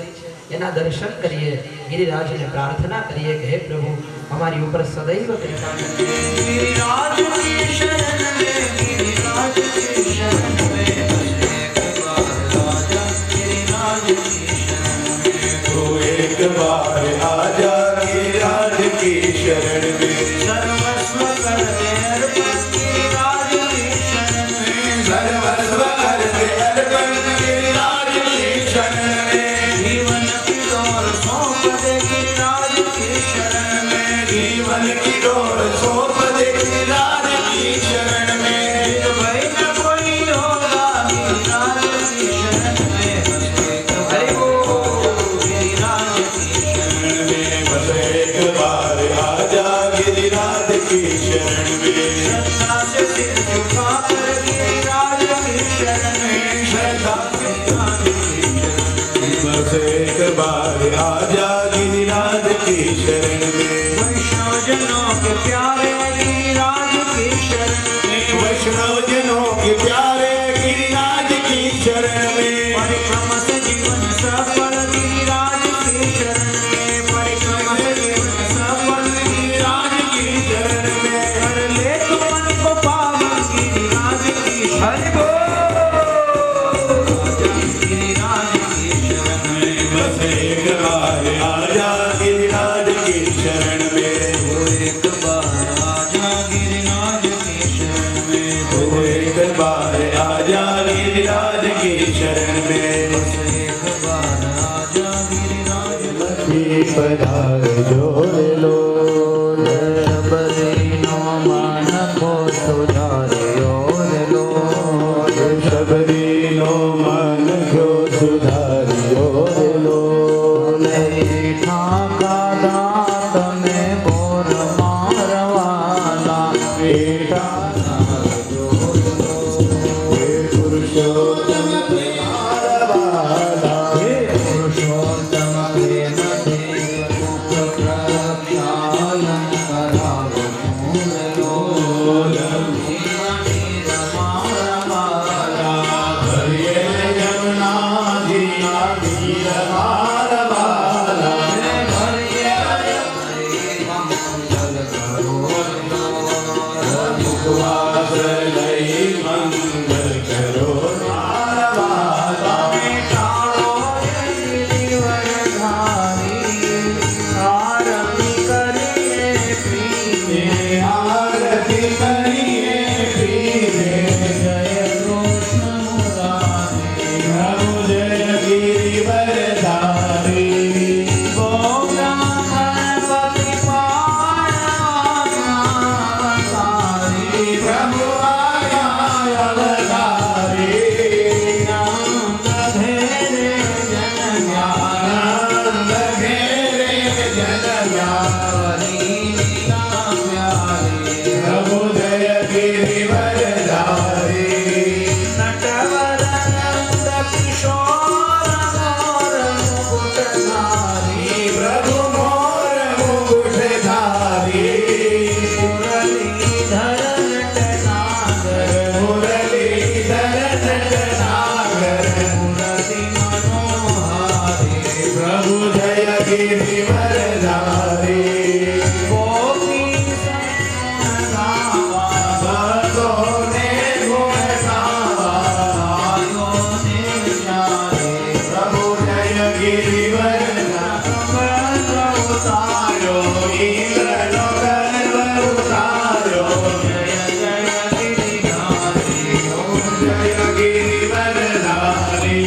એના દર્શન કરીએ. ગિરિરાજને પ્રાર્થના કરીએ કે હે પ્રભુ અમારી ઉપર સદૈવ કૃપા કરો. गिरिराज की शरण में, गिरिराज की शरण में, एक बार आजा गिरिराज की शरण में, सर्वस्व कर दे अर्पण गिरिराज की शरण में, सर्वस्व कर दे अर्पण गिरिराज की शरण में, जीवन की डोर सौंप दे गिरिराज की शरण में, जीवन की डोर सौंप दे गिरिराज की शरण में, भाई न कोई होगा गिरिराज की शरण में, हरि बोल गिरिराज की शरण में, बस एक बार आजा गिरिराज की शरण में, श्रद्धा से सिर झुका कर गिरिराज की शरण में, श्रद्धा से गिरिराज की शरण में, बस एक बार आजा गिरिराज की शरण में, वैष्णवजनों के प्यारे गिरिराज की शरण में, वैष्णवजनों के प्यारे गिरिराज की शरण में, परिक्रमा से जीवन सफल गिरिराज की शरण में, परिक्रमा से जीवन सफल गिरिराज की शरण में, कर ले तो मन को पावन गिरिराज की हरि बोल गिरिराज की शरण में, बस एक बार आजा गिरिराज की शरण में, एक बार आजा गिरिराज की शरण में, एक बार आजा गिरिराज की शरण में, बस एक बार आजा गिरिराज की पधार जोड़ लो सबरीनो मान को सुधारियो लो, सबरीनो मान को सुधारियो लो, नहीं ठाका दात में बोर मारवाला बेटा पुरुषोत्तम मारवाला, हे पुरुषोत्तम प्रेम देव प्रख्यालन करावो मूल लोल, जीवनी रमारवाला, गिरिवरधारी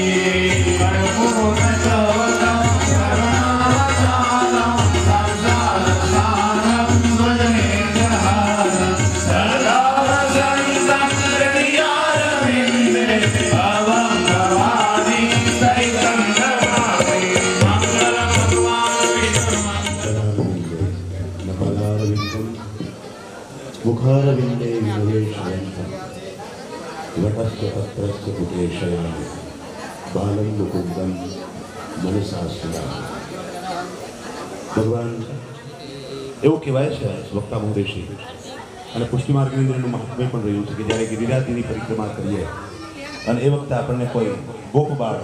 कर्पूरगौरं करुणावतारं संसारसारं भुजगेन्द्रहारं सदा वसन्तं हृदयारविन्दे भवं भवानी सहितं नमामि मङ्गलं भगवान् नमलारविन्दं मुखारविन्दे विमलेशयन्तं वटस्य पत्रस्य पुटे शयामि बालं मुकुन्दं मनसा स्मरामि। ભગવાન એવું કહેવાય છે વક્તા મહર્ષિ અને પુષ્ટિ માર્ગેન્દ્રનું મહાત્મ્ય પણ રહ્યું છે કે જ્યારે ગિરિરાજની પરિક્રમા કરીએ અને એ વખતે આપણને કોઈ ગોપ બાળ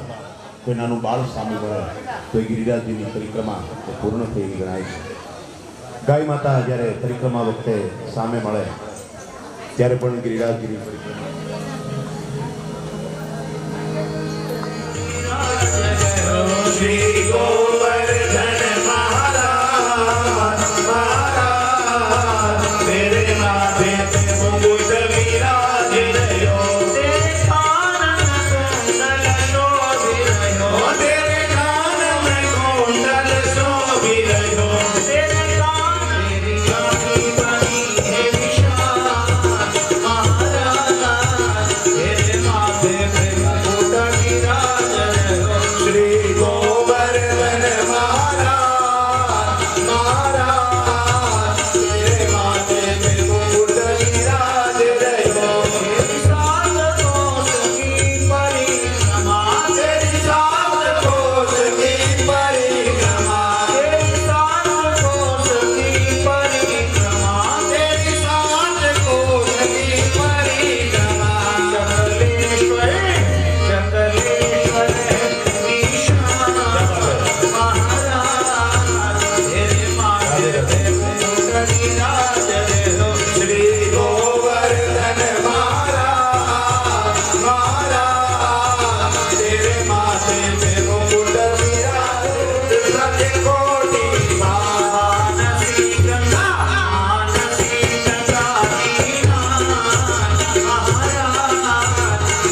કોઈ નાનું બાળ સામે મળે તો એ ગિરિરાજની પરિક્રમા પૂર્ણ થઈ ગણાય છે। ગાય માતા જ્યારે પરિક્રમા વખતે સામે મળે ત્યારે પણ ગિરિરાજની પરિક્રમા श्री गोवर्धन महाराज महाराज तेरे माथे पे मुकुट विराज रहो तेरे कानन कुंडल शोभित रहो तेरे कान में कुंडल शोभित रहो तेरे कान तेरी कानी बनी है विशाल महाराज तेरे माथे पे मुकुट विराज रहो श्री गोवर्धन महाराज महाराज तेरे माथे पे मुकुट विराज रहो तेरी सात कोस की परिक्रमा तेरी सात कोस की परिक्रमा तेरी सात कोस की परिक्रमा तेरी सात कोस की परिक्रमा चंद्रेश्वर चंद्रेश्वर ईशान महाराज तेरे माथे पे मुकुट विराज रहो श्री गोवर्धन महाराज महाराज तेरे माथे पे मुकुट विराज सत्य कोटि मानसी गंगा महाराज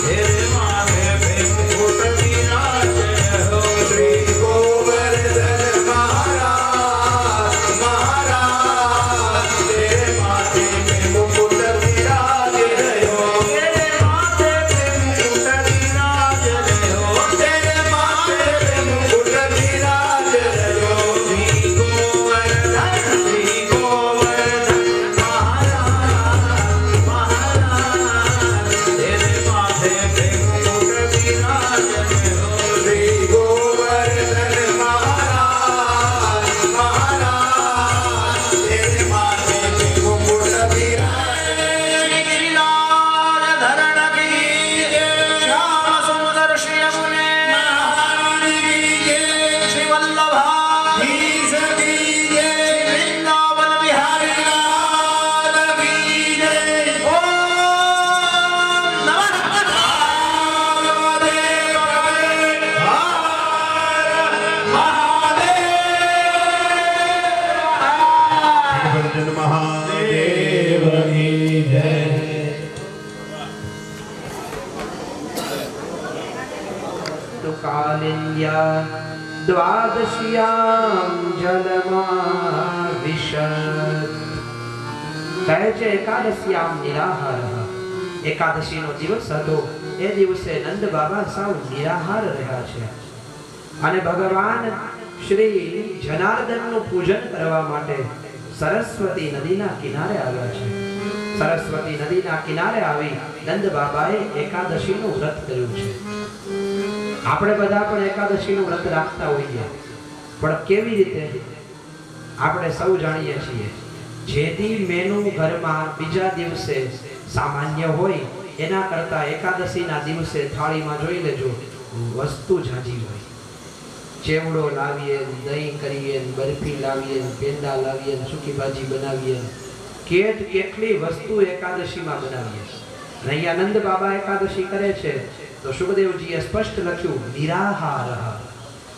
तेरे माथे पे मुकुट विराज रहो श्री गोवर्धन महाराज महाराज तेरे माथे पे मुकुट विराज रहो तेरे माथे पे मुकुट विराज रहो तेरे माथे पे मुकुट विराज रहो श्री गोवर्धन महाराज महाराज तेरे माथे पे मुकुट विराज रहो श्री गोवर्धन महाराज महाराज तेरे माथे पे मुकुट विराज गिरिराज धरण की जय श्याम सुंदर श्री यमुने महारानी की जय श्री वल्लभाधीश की जय वृंदावन बिहारी लाल की जय ओम नमः महादेव ગર્જન મહાદેવ की जय तो कालिंद्या द्वादश्याम जलमाविशत् કહે છે એકાદશીયામ નિરાહાર એકાદશીનો દિવસ હતો એ દિવસે નંદ બાબા સાવ નિરાહાર રહ્યા છે અને ભગવાન શ્રી જનાર્દનનું પૂજન કરવા માટે સરસ્વતી નદીના કિનારે આવ્યા છે સરસ્વતી નદીના કિનારે આવી નંદ બાબાએ એકાદશીનું વ્રત કર્યું છે આપણે બધા પણ એકાદશીનું વ્રત રાખતા હોઈએ પણ કેવી રીતે આપણે સૌ જાણીએ છીએ જેથી મેનુ ઘરમાં બીજા દિવસે સામાન્ય હોય એના કરતા એકાદશીના દિવસે થાળીમાં જોઈ લેજો વસ્તુ ઝાઝી હોય ચેવડો લાવીએ દહીં કરીએ બરફી લાવીએ પેંડા લાવીએ સૂકી ભાજી બનાવીએ કેટલી વસ્તુ એકાદશીમાં બનાવીએ અહીંયા નંદ બાબા એકાદશી કરે છે તો સુખદેવજીએ સ્પષ્ટ લખ્યું નિરાહાર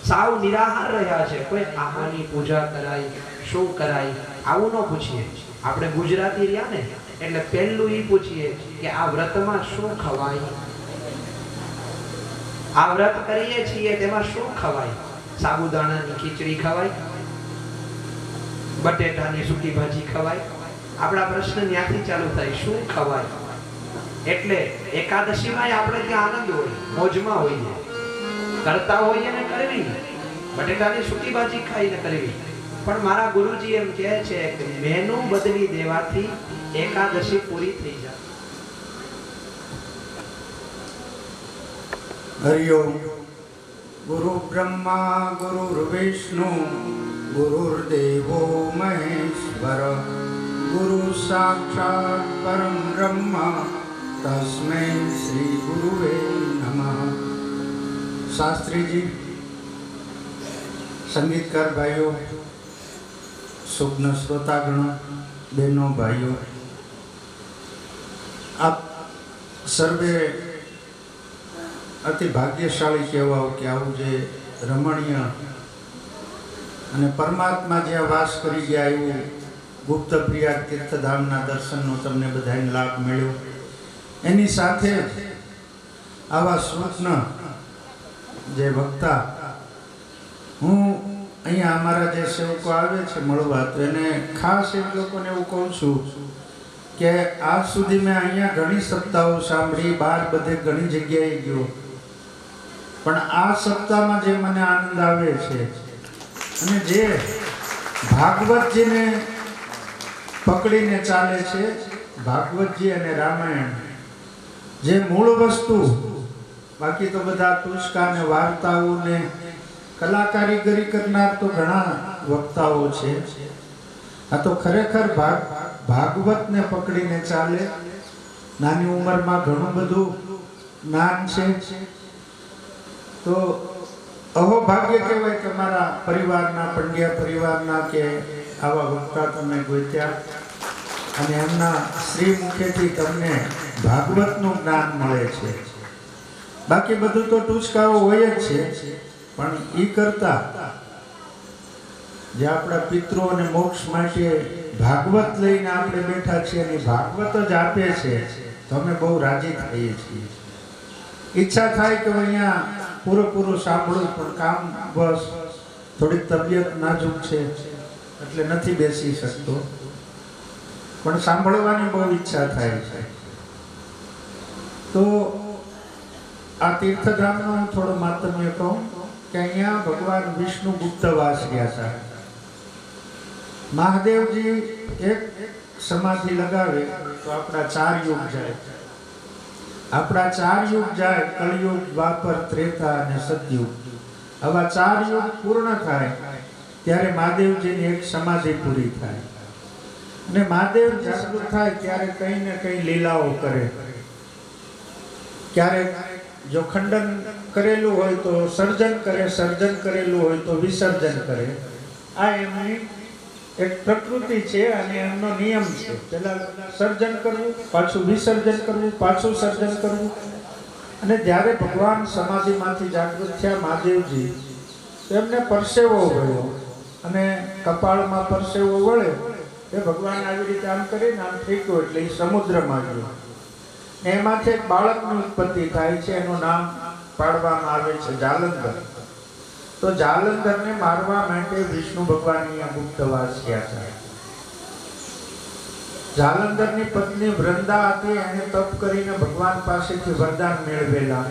સાવ નિરાહાર રહ્યા છે કોઈ આહારની પૂજા કરાય શું કરાય આવું ન પૂછીએ આપણે ગુજરાતી રહ્યા ને એટલે પહેલું એ પૂછીએ કે આ વ્રતમાં શું ખવાય આ વ્રત કરીએ છીએ તેમાં શું ખવાય? સાબુદાણાની ખીચડી ખવાય, બટેટાની સૂકી ભાજી ખવાય? આપણા પ્રશ્ન ત્યાંથી ચાલુ થાય, શું ખવાય? એટલે એકાદશીમાં આપણે ત્યાં આનંદ હોય, મોજમાં હોઈએ, કરતા હોઈએ ને કરવી, બટેટાની સૂકી ભાજી ખાઈને કરવી. પણ મારા ગુરુજી એમ કહે છે કે મેનુ બદલી દેવાથી એકાદશી પૂરી થઈ જાય. હરિઓમ. ગુરુ બ્રહ્મા ગુરુ વિષ્ણુ ગુરુર્દેવો મહેશ્વર ગુરુ સાક્ષાત પરમ બ્રહ્મ તસ્મૈ શ્રી ગુરુવે નમઃ. શાસ્ત્રીજી, સંગીતકાર ભાઈઓ, સુગ્ન શ્રોતાગણો, બહેનો, ભાઈઓ, આપ સર્વે અતિ ભાગ્યશાળી કહેવાઓ કે આવું જે રમણીય અને પરમાત્મા જ્યાં વાસ કરી ગયા એવું ગુપ્ત પ્રિયા તીર્થધામના દર્શનનો તમને બધાને લાભ મળ્યો. એની સાથે જ આવા સૂક્ષ્મ જે વક્તા, હું અહીંયા અમારા જે સેવકો આવે છે મળવા, તો એને ખાસ એ લોકોને એવું કહું છું કે આજ સુધી મેં અહીંયા ઘણી સપ્તાહો સાંભળી, બહાર બધે ઘણી જગ્યાએ ગયો, પણ આ સપ્તાહમાં જે મને આનંદ આવે છે અને જે ભાગવતજીને પકડીને ચાલે છે, ભાગવતજી અને રામાયણ જે મૂળ વસ્તુ, બાકી તો બધા ટૂચકા ને વાર્તાઓ ને કલાકારીગરી કરનાર તો ઘણા વક્તાઓ છે. આ તો ખરેખર ભાગવતને પકડીને ચાલે. નાની ઉંમરમાં ઘણું બધું જ્ઞાન છે. તો અહોભાગ્ય કહેવાય કે મારા પરિવારના, પંડ્યા પરિવારના કે આવા વક્તા તમે ગોત્યા અને એમના શ્રી મુખેથી તમને ભાગવતનું જ્ઞાન મળે છે. બાકી બધું તો ટૂચકાઓ હોય જ છે, પણ એ કરતા જે આપણા પિતૃઓને મોક્ષ માટે ભાગવત લઈને આપણે બેઠા છીએ અને ભાગવત જ આપે છે, તો અમે બહુ રાજી થઈએ છીએ. ઈચ્છા થાય કે અહીંયા પૂરું સાંભળું, પણ કામ બસ થોડીક તબિયત નાજુક છે એટલે નથી બેસી શકતો, પણ સાંભળવાની બહુ ઈચ્છા થાય છે. તો આ તીર્થધામનું થોડું માતમ્ય કહું કે અહીંયા ભગવાન વિષ્ણુ ગુપ્ત વાસ રહ્યા હતા. મહાદેવજી એક સમાધિ લગાવે તો આપણા 4 યુગ જાય. આપણા 4 યુગ જાય, કળયુગ, દ્વાપર, ત્રેતા અને સતયુગ. આવા 4 યુગ પૂર્ણ થાય ત્યારે મહાદેવજીની એક સમાધિ પૂરી થાય અને મહાદેવ જાગૃત થાય ત્યારે કંઈ ને કંઈ લીલાઓ કરે. ક્યારેક જો ખંડન કરેલું હોય તો સર્જન કરે, સર્જન કરેલું હોય તો વિસર્જન કરે. આ એમની એક પ્રકૃતિ છે અને એમનો નિયમ છે. પહેલા સર્જન કરવું, પાછું વિસર્જન કરવું, પાછું સર્જન કરવું. અને જ્યારે ભગવાન સમાધિમાંથી જાગૃત થયા મહાદેવજી, એમને પરસેવો વળ્યો અને કપાળમાં પરસેવો વળે એ ભગવાન આવી રીતે આમ કરીને આમ ફેંક્યો એટલે એ સમુદ્રમાં ગયો. એમાંથી એક બાળકની ઉત્પત્તિ થાય છે, એનું નામ પાડવામાં આવે છે જાલંધર. તો જાલંધરને મારવા માટે વિષ્ણુ ભગવાન અહીંયા ગુપ્તવાસ ગયા હતા. જાલંધરની પત્ની વૃંદા હતી, એને તપ કરીને ભગવાન પાસેથી વરદાન મેળવેલા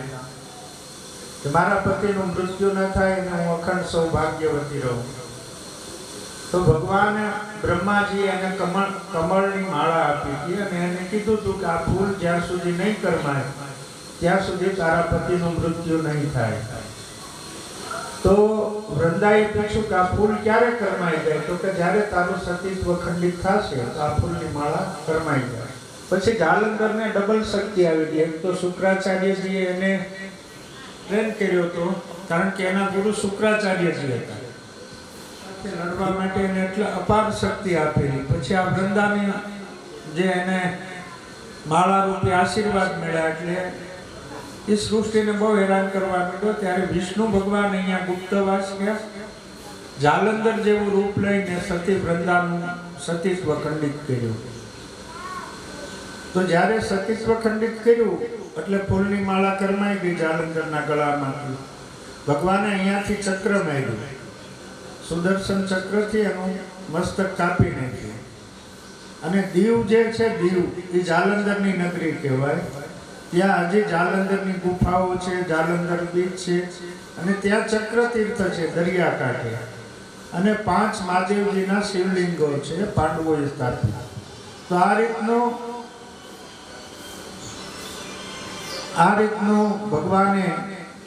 કે મારા પતિનું મૃત્યુ ન થાય અને હું અખંડ સૌભાગ્યવતી રહું. તો ભગવાને બ્રહ્માજી એને કમળની માળા આપી હતી અને એને કીધું હતું કે આ ફૂલ જ્યાં સુધી નહીં કરમાય ત્યાં સુધી તારા પતિનું મૃત્યુ નહીં થાય. તો વૃંદાએ પૂછ્યું કે આ ફૂલ ક્યારે કરમાઈ જાય? તો કે જ્યારે તારું સતીત્વ ખંડિત થશે તો આ ફૂલની માળા કરમાઈ જાય. પછી જાલંધરને ડબલ શક્તિ આવી ગઈ. એક તો શુક્રાચાર્યજીએ એને ટ્રેન કર્યો હતો, કારણ કે એના ગુરુ શુક્રાચાર્યજી હતા. લડવા માટે એને એટલે અપાર શક્તિ આપેલી. પછી આ વૃંદાની જે એને માળા રૂપી આશીર્વાદ મળ્યા એટલે એ સૃષ્ટિને બહુ હેરાન કરવા માંડ્યો. ત્યારે વિષ્ણુ ભગવાન અહીંયા ગુપ્તવાસ ગયા. જાલંધર જેવું રૂપ લઈને સતી વૃંદાનું સતીત્વ ખંડિત કર્યું. તો જ્યારે સતીત્વ ખંડિત કર્યું એટલે ફૂલની માળા કરમાઈ ગઈ જાલંધરના ગળામાંથી. ભગવાને અહીંયાથી ચક્ર માર્યું, સુદર્શન ચક્રથી એનું મસ્તક કાપી નાખ્યું. અને દીવ જે છે, દીવ એ જાલંધરની નગરી કહેવાય. ત્યાં હજી જાલંધરની ગુફાઓ છે, જાલંધર બીચ છે, અને ત્યાં ચક્ર તીર્થ છે દરિયાકાંઠે. અને 5 મહાદેવજીના શિવલિંગો છે, પાંડવોએ સ્થાપિત. તો આ રીતનું ભગવાને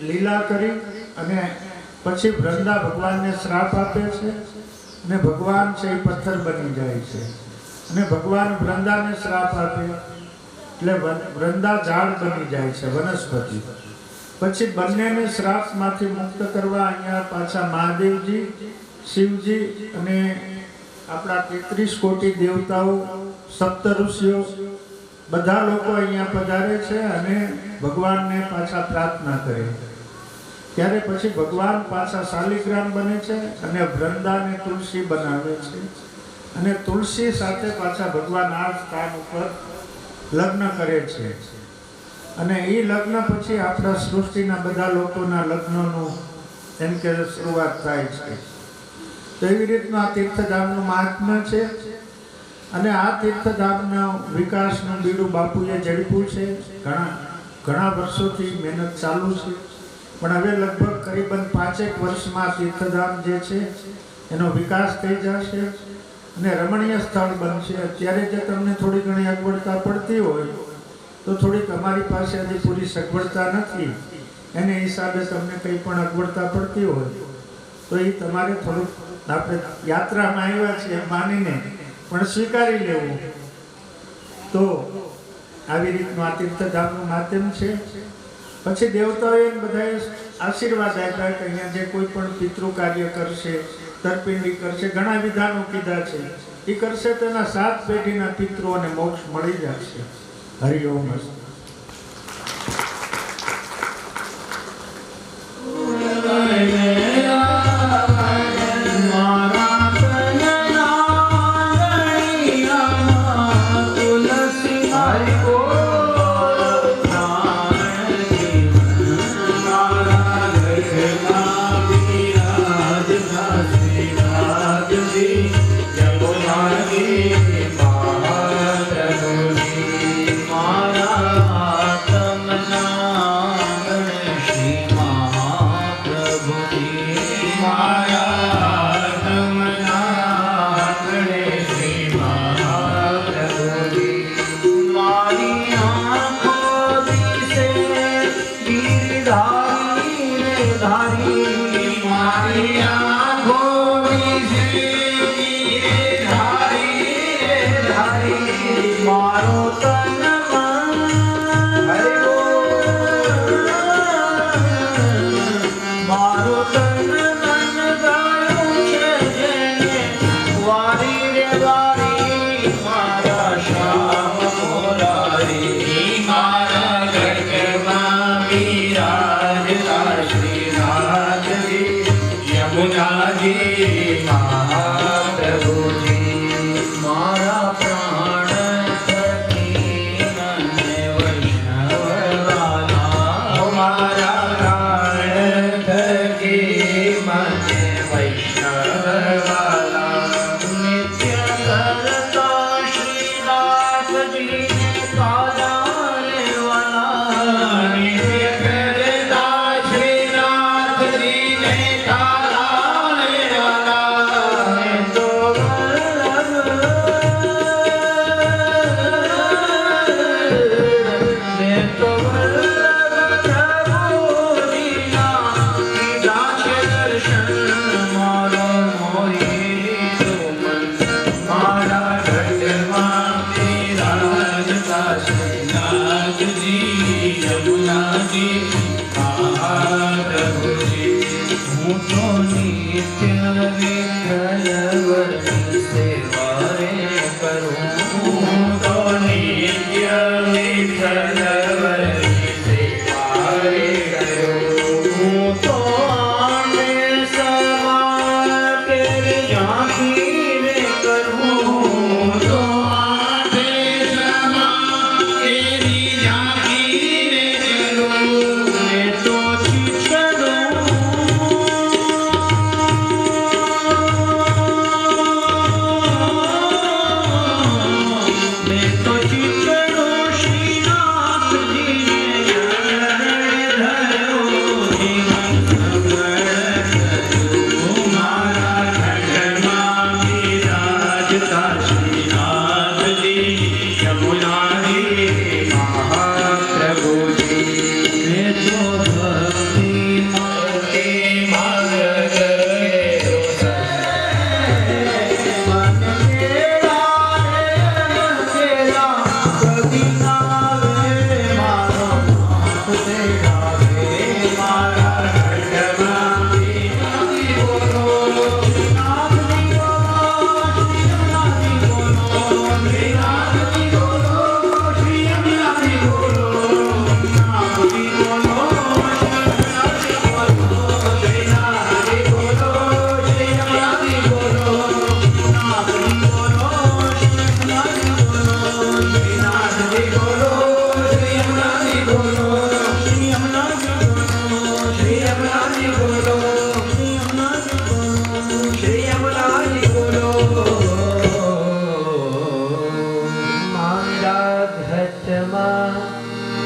લીલા કરી અને પછી વૃંદા ભગવાનને શ્રાપ આપે છે અને ભગવાન છે એ પથ્થર બની જાય છે. અને ભગવાન વૃંદાને શ્રાપ આપે એટલે વૃંદા ઝાડ બની જાય છે, વનસ્પતિ. પછી બંનેને શ્રાપમાંથી મુક્ત કરવા અહીંયા પાછા મહાદેવજી, શિવજી અને આપણા 33 કોટી દેવતાઓ, સપ્ત ઋષિઓ બધા લોકો અહીંયા પધારે છે અને ભગવાનને પાછા પ્રાર્થના કરે. ત્યારે પછી ભગવાન પાછા શાલિગ્રામ બને છે અને વૃંદાને તુલસી બનાવે છે. અને તુલસી સાથે પાછા ભગવાન આ સ્થાન ઉપર લગ્ન કરે છે. અને એ લગ્ન પછી આપણા સૃષ્ટિના બધા લોકોના લગ્નનું એમ કે શરૂઆત થાય છે. તો એવી રીતનું આ તીર્થધામનું મહાત્મ્ય છે. અને આ તીર્થધામના વિકાસનું બીડું બાપુએ ઝડપ્યું છે. ઘણા વર્ષોથી મહેનત ચાલુ છે, પણ હવે લગભગ કરીબન 5 વર્ષમાં તીર્થધામ જે છે એનો વિકાસ થઈ જશે અને રમણીય સ્થળ બનશે. અત્યારે જે તમને થોડી ઘણી અગવડતા પડતી હોય તો થોડીક અમારી પાસે હજી પૂરી સગવડતા નથી, એને હિસાબે તમને કંઈ પણ અગવડતા પડતી હોય તો એ તમારે થોડુંક આપણે યાત્રામાં આવ્યા છે માનીને પણ સ્વીકારી લેવું. તો આવી રીતનું આ તીર્થધામનું માધ્યમ છે. પછી દેવતાઓએ બધાએ આશીર્વાદ આપ્યા કે અહીંયા જે કોઈ પણ પિતૃ કાર્ય કરશે, તરપિંડી કરશે, ઘણા વિધાનો કીધા છે, એ કરશે તો એના 7 પેઢીના પિતૃઓને મોક્ષ મળી જશે. હરિઓમ.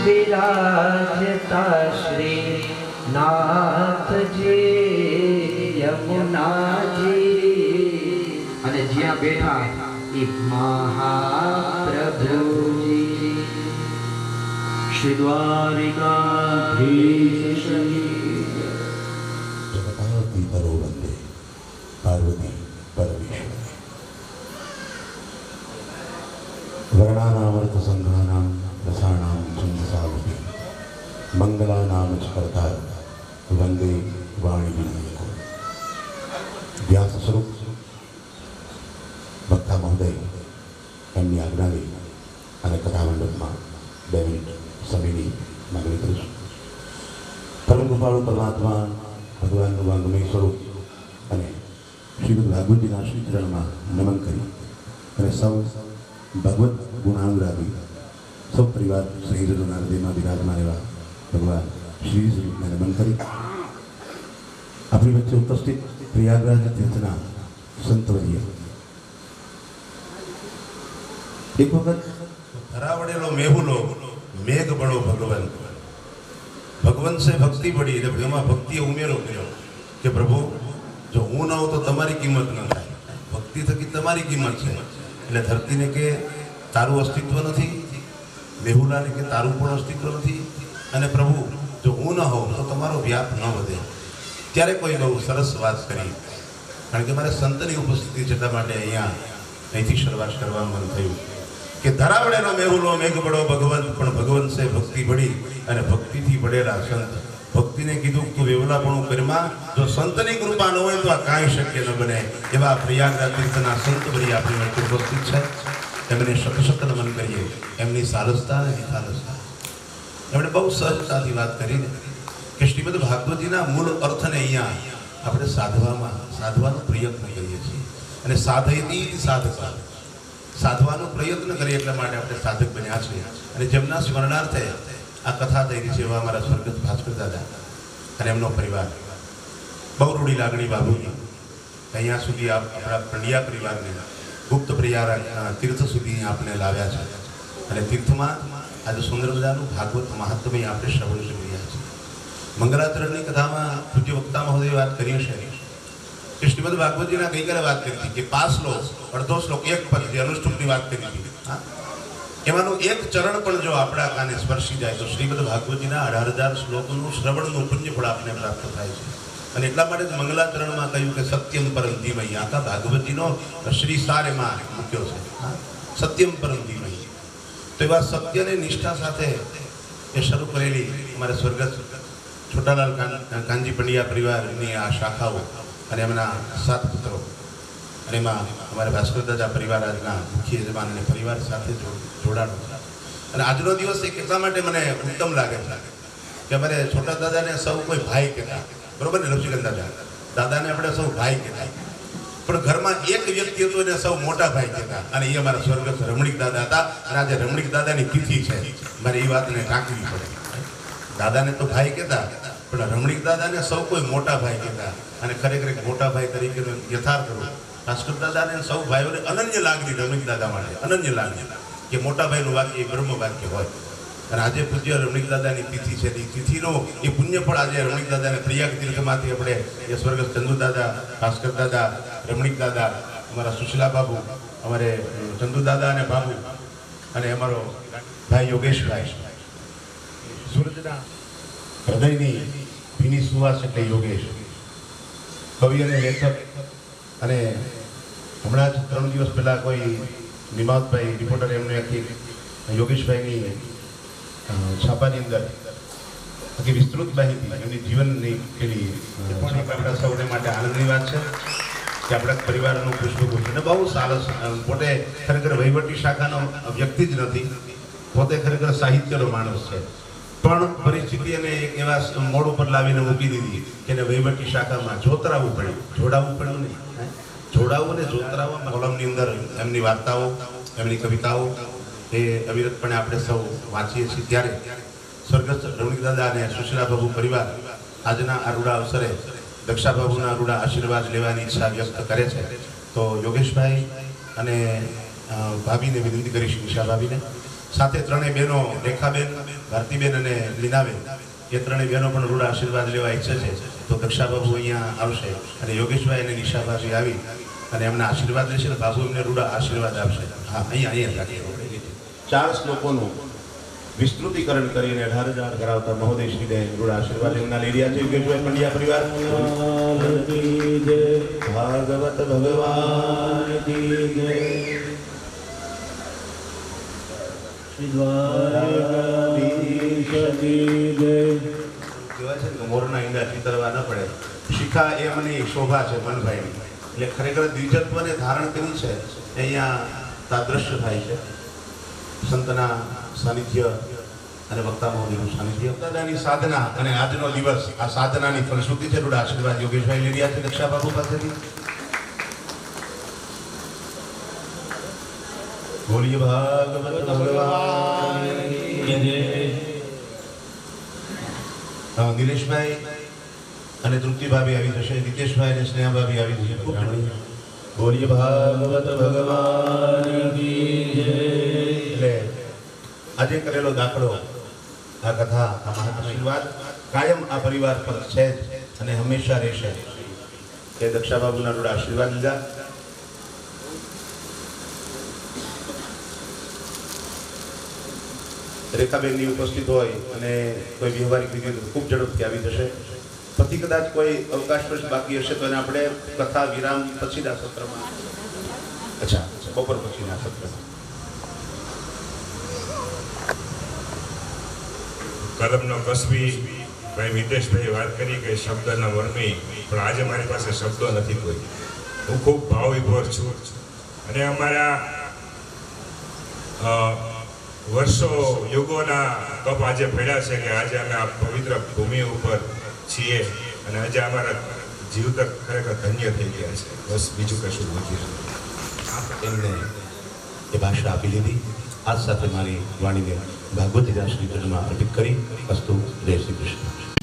વિરાજતા શ્રી નાથજી યમુનાજી અને જ્યાં બેઠા એ મહાપ્રભુજી શ્રી દ્વારિકાધીશ જગતાતી પરો વંદે પાર્વતી પરમેશ્વર વર્ણાનામર્થ સંઘાનામ રસાણામ છંદસાવતી મંગલાનામ ચ કર્તા વંદે વાણી વિનાયકો વ્યાસ સ્વરૂપ ભક્તા મહોદય એમની આજ્ઞા લઈ અને કથા મંડપમાં 2 મિનિટ સમયની માગણી કરું છું. પરમ કૃપાળુ પરમાત્મા ભગવાનનું વાંગમય સ્વરૂપ અને શ્રીમદ ભાગવતીના શ્રી ચરણમાં નમન કરી અને સૌ ભગવત ગુણાનુરાગી સૌ પરિવાર સહિતના હૃદયમાં બિરાજમાન એવા ભગવાન શ્રી સ્વરૂપને નમન કરી આપણી વચ્ચે ઉપસ્થિત પ્રયાગરાજ તીર્થના સંતવર્ય એક વખત ધરાવડેલો મેહુલો મેઘ બળો ભગવાન ભગવાન સે ભક્તિ પડી એટલે એમાં ભક્તિએ ઉમેરો કર્યો કે પ્રભુ જો હું ન હોઉં તો તમારી કિંમત ન થાય, ભક્તિ થકી તમારી કિંમત છે. એટલે ધરતીને કે તારું અસ્તિત્વ નથી, મેહુલાને કે તારું પણ અસ્તિત્વ નથી, અને પ્રભુ જો હું ન હોઉં તો તમારો વ્યાપ ન વધે. ત્યારે કોઈ બહુ સરસ વાત કરી, કારણ કે મારે સંતની ઉપસ્થિતિ છે એટલા માટે અહીંથી શરૂઆત કરવા મન થયું કે ધરાવડેલો મેહુલો મેઘ બળો ભગવંત પણ ભગવંત સે ભક્તિ પડી અને ભક્તિથી પડેલા સંત. ભક્તિને કીધું તું વેવલાપણું કરમાં, જો સંતની કૃપા ન હોય તો આ કાંઈ શક્ય ન બને. એવા પ્રયાગરાજ તીર્થના સંત બળી આપણી વચ્ચે ઉપસ્થિત છે. એમને શત નમન કરીએ. એમની સારસતા અને નિખાલસતા એમણે બહુ સહજતાથી વાત કરીને કે શ્રીમદ ભાગવતીના મૂળ અર્થને અહીંયા આપણે સાધવાનો પ્રયત્ન કરીએ છીએ. અને સાધયતી સાધક, સાધવાનો પ્રયત્ન કરીએ એટલા માટે આપણે સાધક બન્યા છીએ. અને જેમના સ્મરણાર્થે આ કથા થઈ રહી છે એવા અમારા સ્વર્ગસ્થ ભાસ્કર દાદા અને એમનો પરિવાર, બહુ રૂડી લાગણી બાબુની અહીંયા સુધી આપણા પંડ્યા પરિવારને ગુપ્ત પ્રયાગ તીર્થ સુધી આપણે લાવ્યા છે. અને તીર્થમાં આજે સુંદર મજાનું ભાગવત મહાત્મ્ય આપણે શ્રવણ કરી રહ્યા છીએ. મંગલાચરણની કથામાં પૂજ્ય વક્તા મહોદયે વાત કરી હશે કે શ્રીમદ ભાગવતજીના ગઈકાલે વાત કરી હતી કે 5 શ્લોક, અડધો શ્લોક, એક પદ જે અનુષ્ઠુપની વાત કરી હતી, એમાંનું એક ચરણ પણ જો આપણા કાને સ્પર્શી જાય તો શ્રીમદ ભાગવતજીના 18,000 શ્લોકનું શ્રવણનું પુણ્ય ફળ આપને પ્રાપ્ત થાય છે. અને એટલા માટે જ મંગલાચરણમાં કહ્યું કે સત્યમ પરમ ધીમહિ. આખા ભાગવતજીનો શ્રી સાર એમાં મૂક્યો છે, સત્યમ પરમ ધીમહિ. તો એવા સત્યને નિષ્ઠા સાથે એ શરૂ કરેલી અમારે સ્વર્ગસ્થ છોટાલાલ કાનજી પંડ્યા પરિવારની આ શાખાઓ અને એમના 7 પુત્રો, અને એમાં અમારે ભાસ્કર દાદા પરિવાર આજના મુખ્ય યજમાન અને પરિવાર સાથે જોડાણો છે. અને આજનો દિવસ એ કેટલા માટે મને ઉત્તમ લાગે છે કે અમારે છોટા દાદાને સૌ કોઈ ભાઈ કહેતા, બરોબર ને લક્ષ્મીકાંત દાદા, દાદાને આપણે સૌ ભાઈ કહેતા, પણ ઘરમાં એક વ્યક્તિ હતો એને સૌ મોટા ભાઈ કહેતા, અને એ અમારા સ્વર્ગસ્થ રમણીક દાદા હતા. અને આજે રમણીક દાદાની તિથિ છે, મારે એ વાતને ટાંકવી પડે. દાદાને તો ભાઈ કહેતા, પણ રમણીક દાદાને સૌ કોઈ મોટા ભાઈ કહેતા. અને ખરેખર એક મોટા ભાઈ તરીકેનું યથાર્થ ભાસ્કર દાદાને સૌ ભાઈઓને અનન્ય લાગણી રમણીક દાદા માટે, અનન્ય લાગણી કે મોટા ભાઈનું વાક્ય એ બ્રહ્મ વાક્ય હોય. અને આજે પૂજ્ય રમણીક દાદાની તિથિ છે, એ તિથિનો એ પુણ્ય ફળ આજે રમણીક દાદાને પ્રયાગ તીર્થમાંથી આપણે એ સ્વર્ગસ્થ ચંદુ દાદા, ભાસ્કર દાદા, રમણીક દાદા, અમારા સુશીલા બાબુ, અમારે ચંદુ દાદા અને બાબુ, અને અમારો ભાઈ યોગેશભાઈ, સૂરજના હૃદયની ભીની સુવાસ એટલે યોગેશ, કવિ અને લેખક. અને હમણાં જ 3 દિવસ પહેલાં કોઈ નિમાવતભાઈ રિપોર્ટર એમને આખી યોગેશભાઈની છાપાની અંદર બાકી વિસ્તૃત માહિતી એમની જીવનની પેલી એ પણ એક આપણા સૌને માટે આનંદની વાત છે કે આપણા પરિવારનું પુષ્પગુચ્છ અને બહુ સરસ પોતે ખરેખર વહીવટી શાખાનો વ્યક્તિ જ નથી, પોતે ખરેખર સાહિત્યનો માણસ છે, પણ પરિસ્થિતિ અને એક એવા મોડ ઉપર લાવીને મૂકી દીધી કે એને વહીવટી શાખામાં જોતરાવવું પડ્યું, જોડાવવું પડ્યું નહીં, જોડાવવું ને જોતરાવવા કોલમની અંદર એમની વાર્તાઓ, એમની કવિતાઓ એ અવિરતપણે આપણે સૌ વાંચીએ છીએ. ત્યારે સ્વર્ગસ્થ રમણીક દાદા અને સુશીલા બાબુ પરિવાર આજના આ રૂડા અવસરે દક્ષા બાબુના રૂડા આશીર્વાદ લેવાની ઈચ્છા વ્યક્ત કરે છે. તો યોગેશભાઈ અને ભાભીને વિનંતી કરીશ, નિશા ભાભીને, સાથે ત્રણેય બહેનો રેખાબેન, ભારતીબેન અને લીનાબેન, એ ત્રણેય બહેનો પણ રૂડા આશીર્વાદ લેવા ઈચ્છે છે. તો દક્ષા બાબુ અહીંયા આવશે અને યોગેશભાઈ અને નિશા ભાભી આવી અને એમના આશીર્વાદ લેશે અને બાબુ એમને રૂડા આશીર્વાદ આપશે. હા, અહીંયા રાખીએ. 4 શ્લોકોનું વિસ્તૃતિકરણ કરીને 18,000 કરાવતા મહોદય શ્રીને રૂડા આશીર્વાદ એમના લઈ રહ્યા છે. યોગેશભાઈ પંડ્યા પરિવાર ભાગવત ભગવાન કી જય. કહેવાય છે ને મોરના ઈંડા ચિતરવા ન પડે. શિખા એ એમની શોભા છે મનભાઈની, એટલે ખરેખર દ્વિજત્વને ધારણ કરી છે. અહીંયા તાદ્રશ્ય થાય છે સંતના સાનિધ્ય અને વક્તા મહોદયનું સાનિધ્ય, દાદાની સાધના અને આજનો દિવસ આ સાધનાની ફલશ્રુતિ છે. રૂડા આશીર્વાદ યોગેશભાઈ લઈ રહ્યા છે દક્ષા બાબુ પાસેથી. બોલીએ ભાગવત ભગવાન કી જય. નિલેશભાઈ અને તૃપ્તિ ભાભી આવી જશે, નિતેશભાઈ અને સ્નેહા ભાભી આવી જશે. બોલીએ ભાગવત ભગવાન કી જય. એટલે આજે કરેલો દાખલો, આ કથા, આ આશીર્વાદ કાયમ આ પરિવાર પર છે અને હંમેશા રહેશે. એ દક્ષા બાબુના રૂડા આશીર્વાદ લીધા. રેખાબેનની ઉપસ્થિત હોય અને કોઈ વ્યવહારિક રીતે ખૂબ ઝડપથી આવી જશે. પછી કદાચ કોઈ અવકાશ પછી બાકી હશે તો એને આપણે કથા વિરામ પછીના સત્રમાં, અચ્છા બપોર પછીના સત્રમાં. કલમનો કસબી ભાઈ મિતેશભાઈ વાત કરી કે શબ્દના વર્મી, પણ આજે મારી પાસે શબ્દો નથી કોઈ. હું ખૂબ ભાવવિભોર છું અને અમારા વર્ષો યુગોના કપ આજે પડ્યા છે કે આજે અમે આ પવિત્ર ભૂમિ ઉપર છીએ અને આજે અમારા જીવતર ખરેખર ધન્ય થઈ ગયા છે. બસ બીજું કશું નથી. એમને એ ભાષા આપી લીધી. આજ સાથે મારી વાણીને ભાગવતી દાસની ચરણમાં અર્પિત કરી. અસ્તુ. જય શ્રી કૃષ્ણ.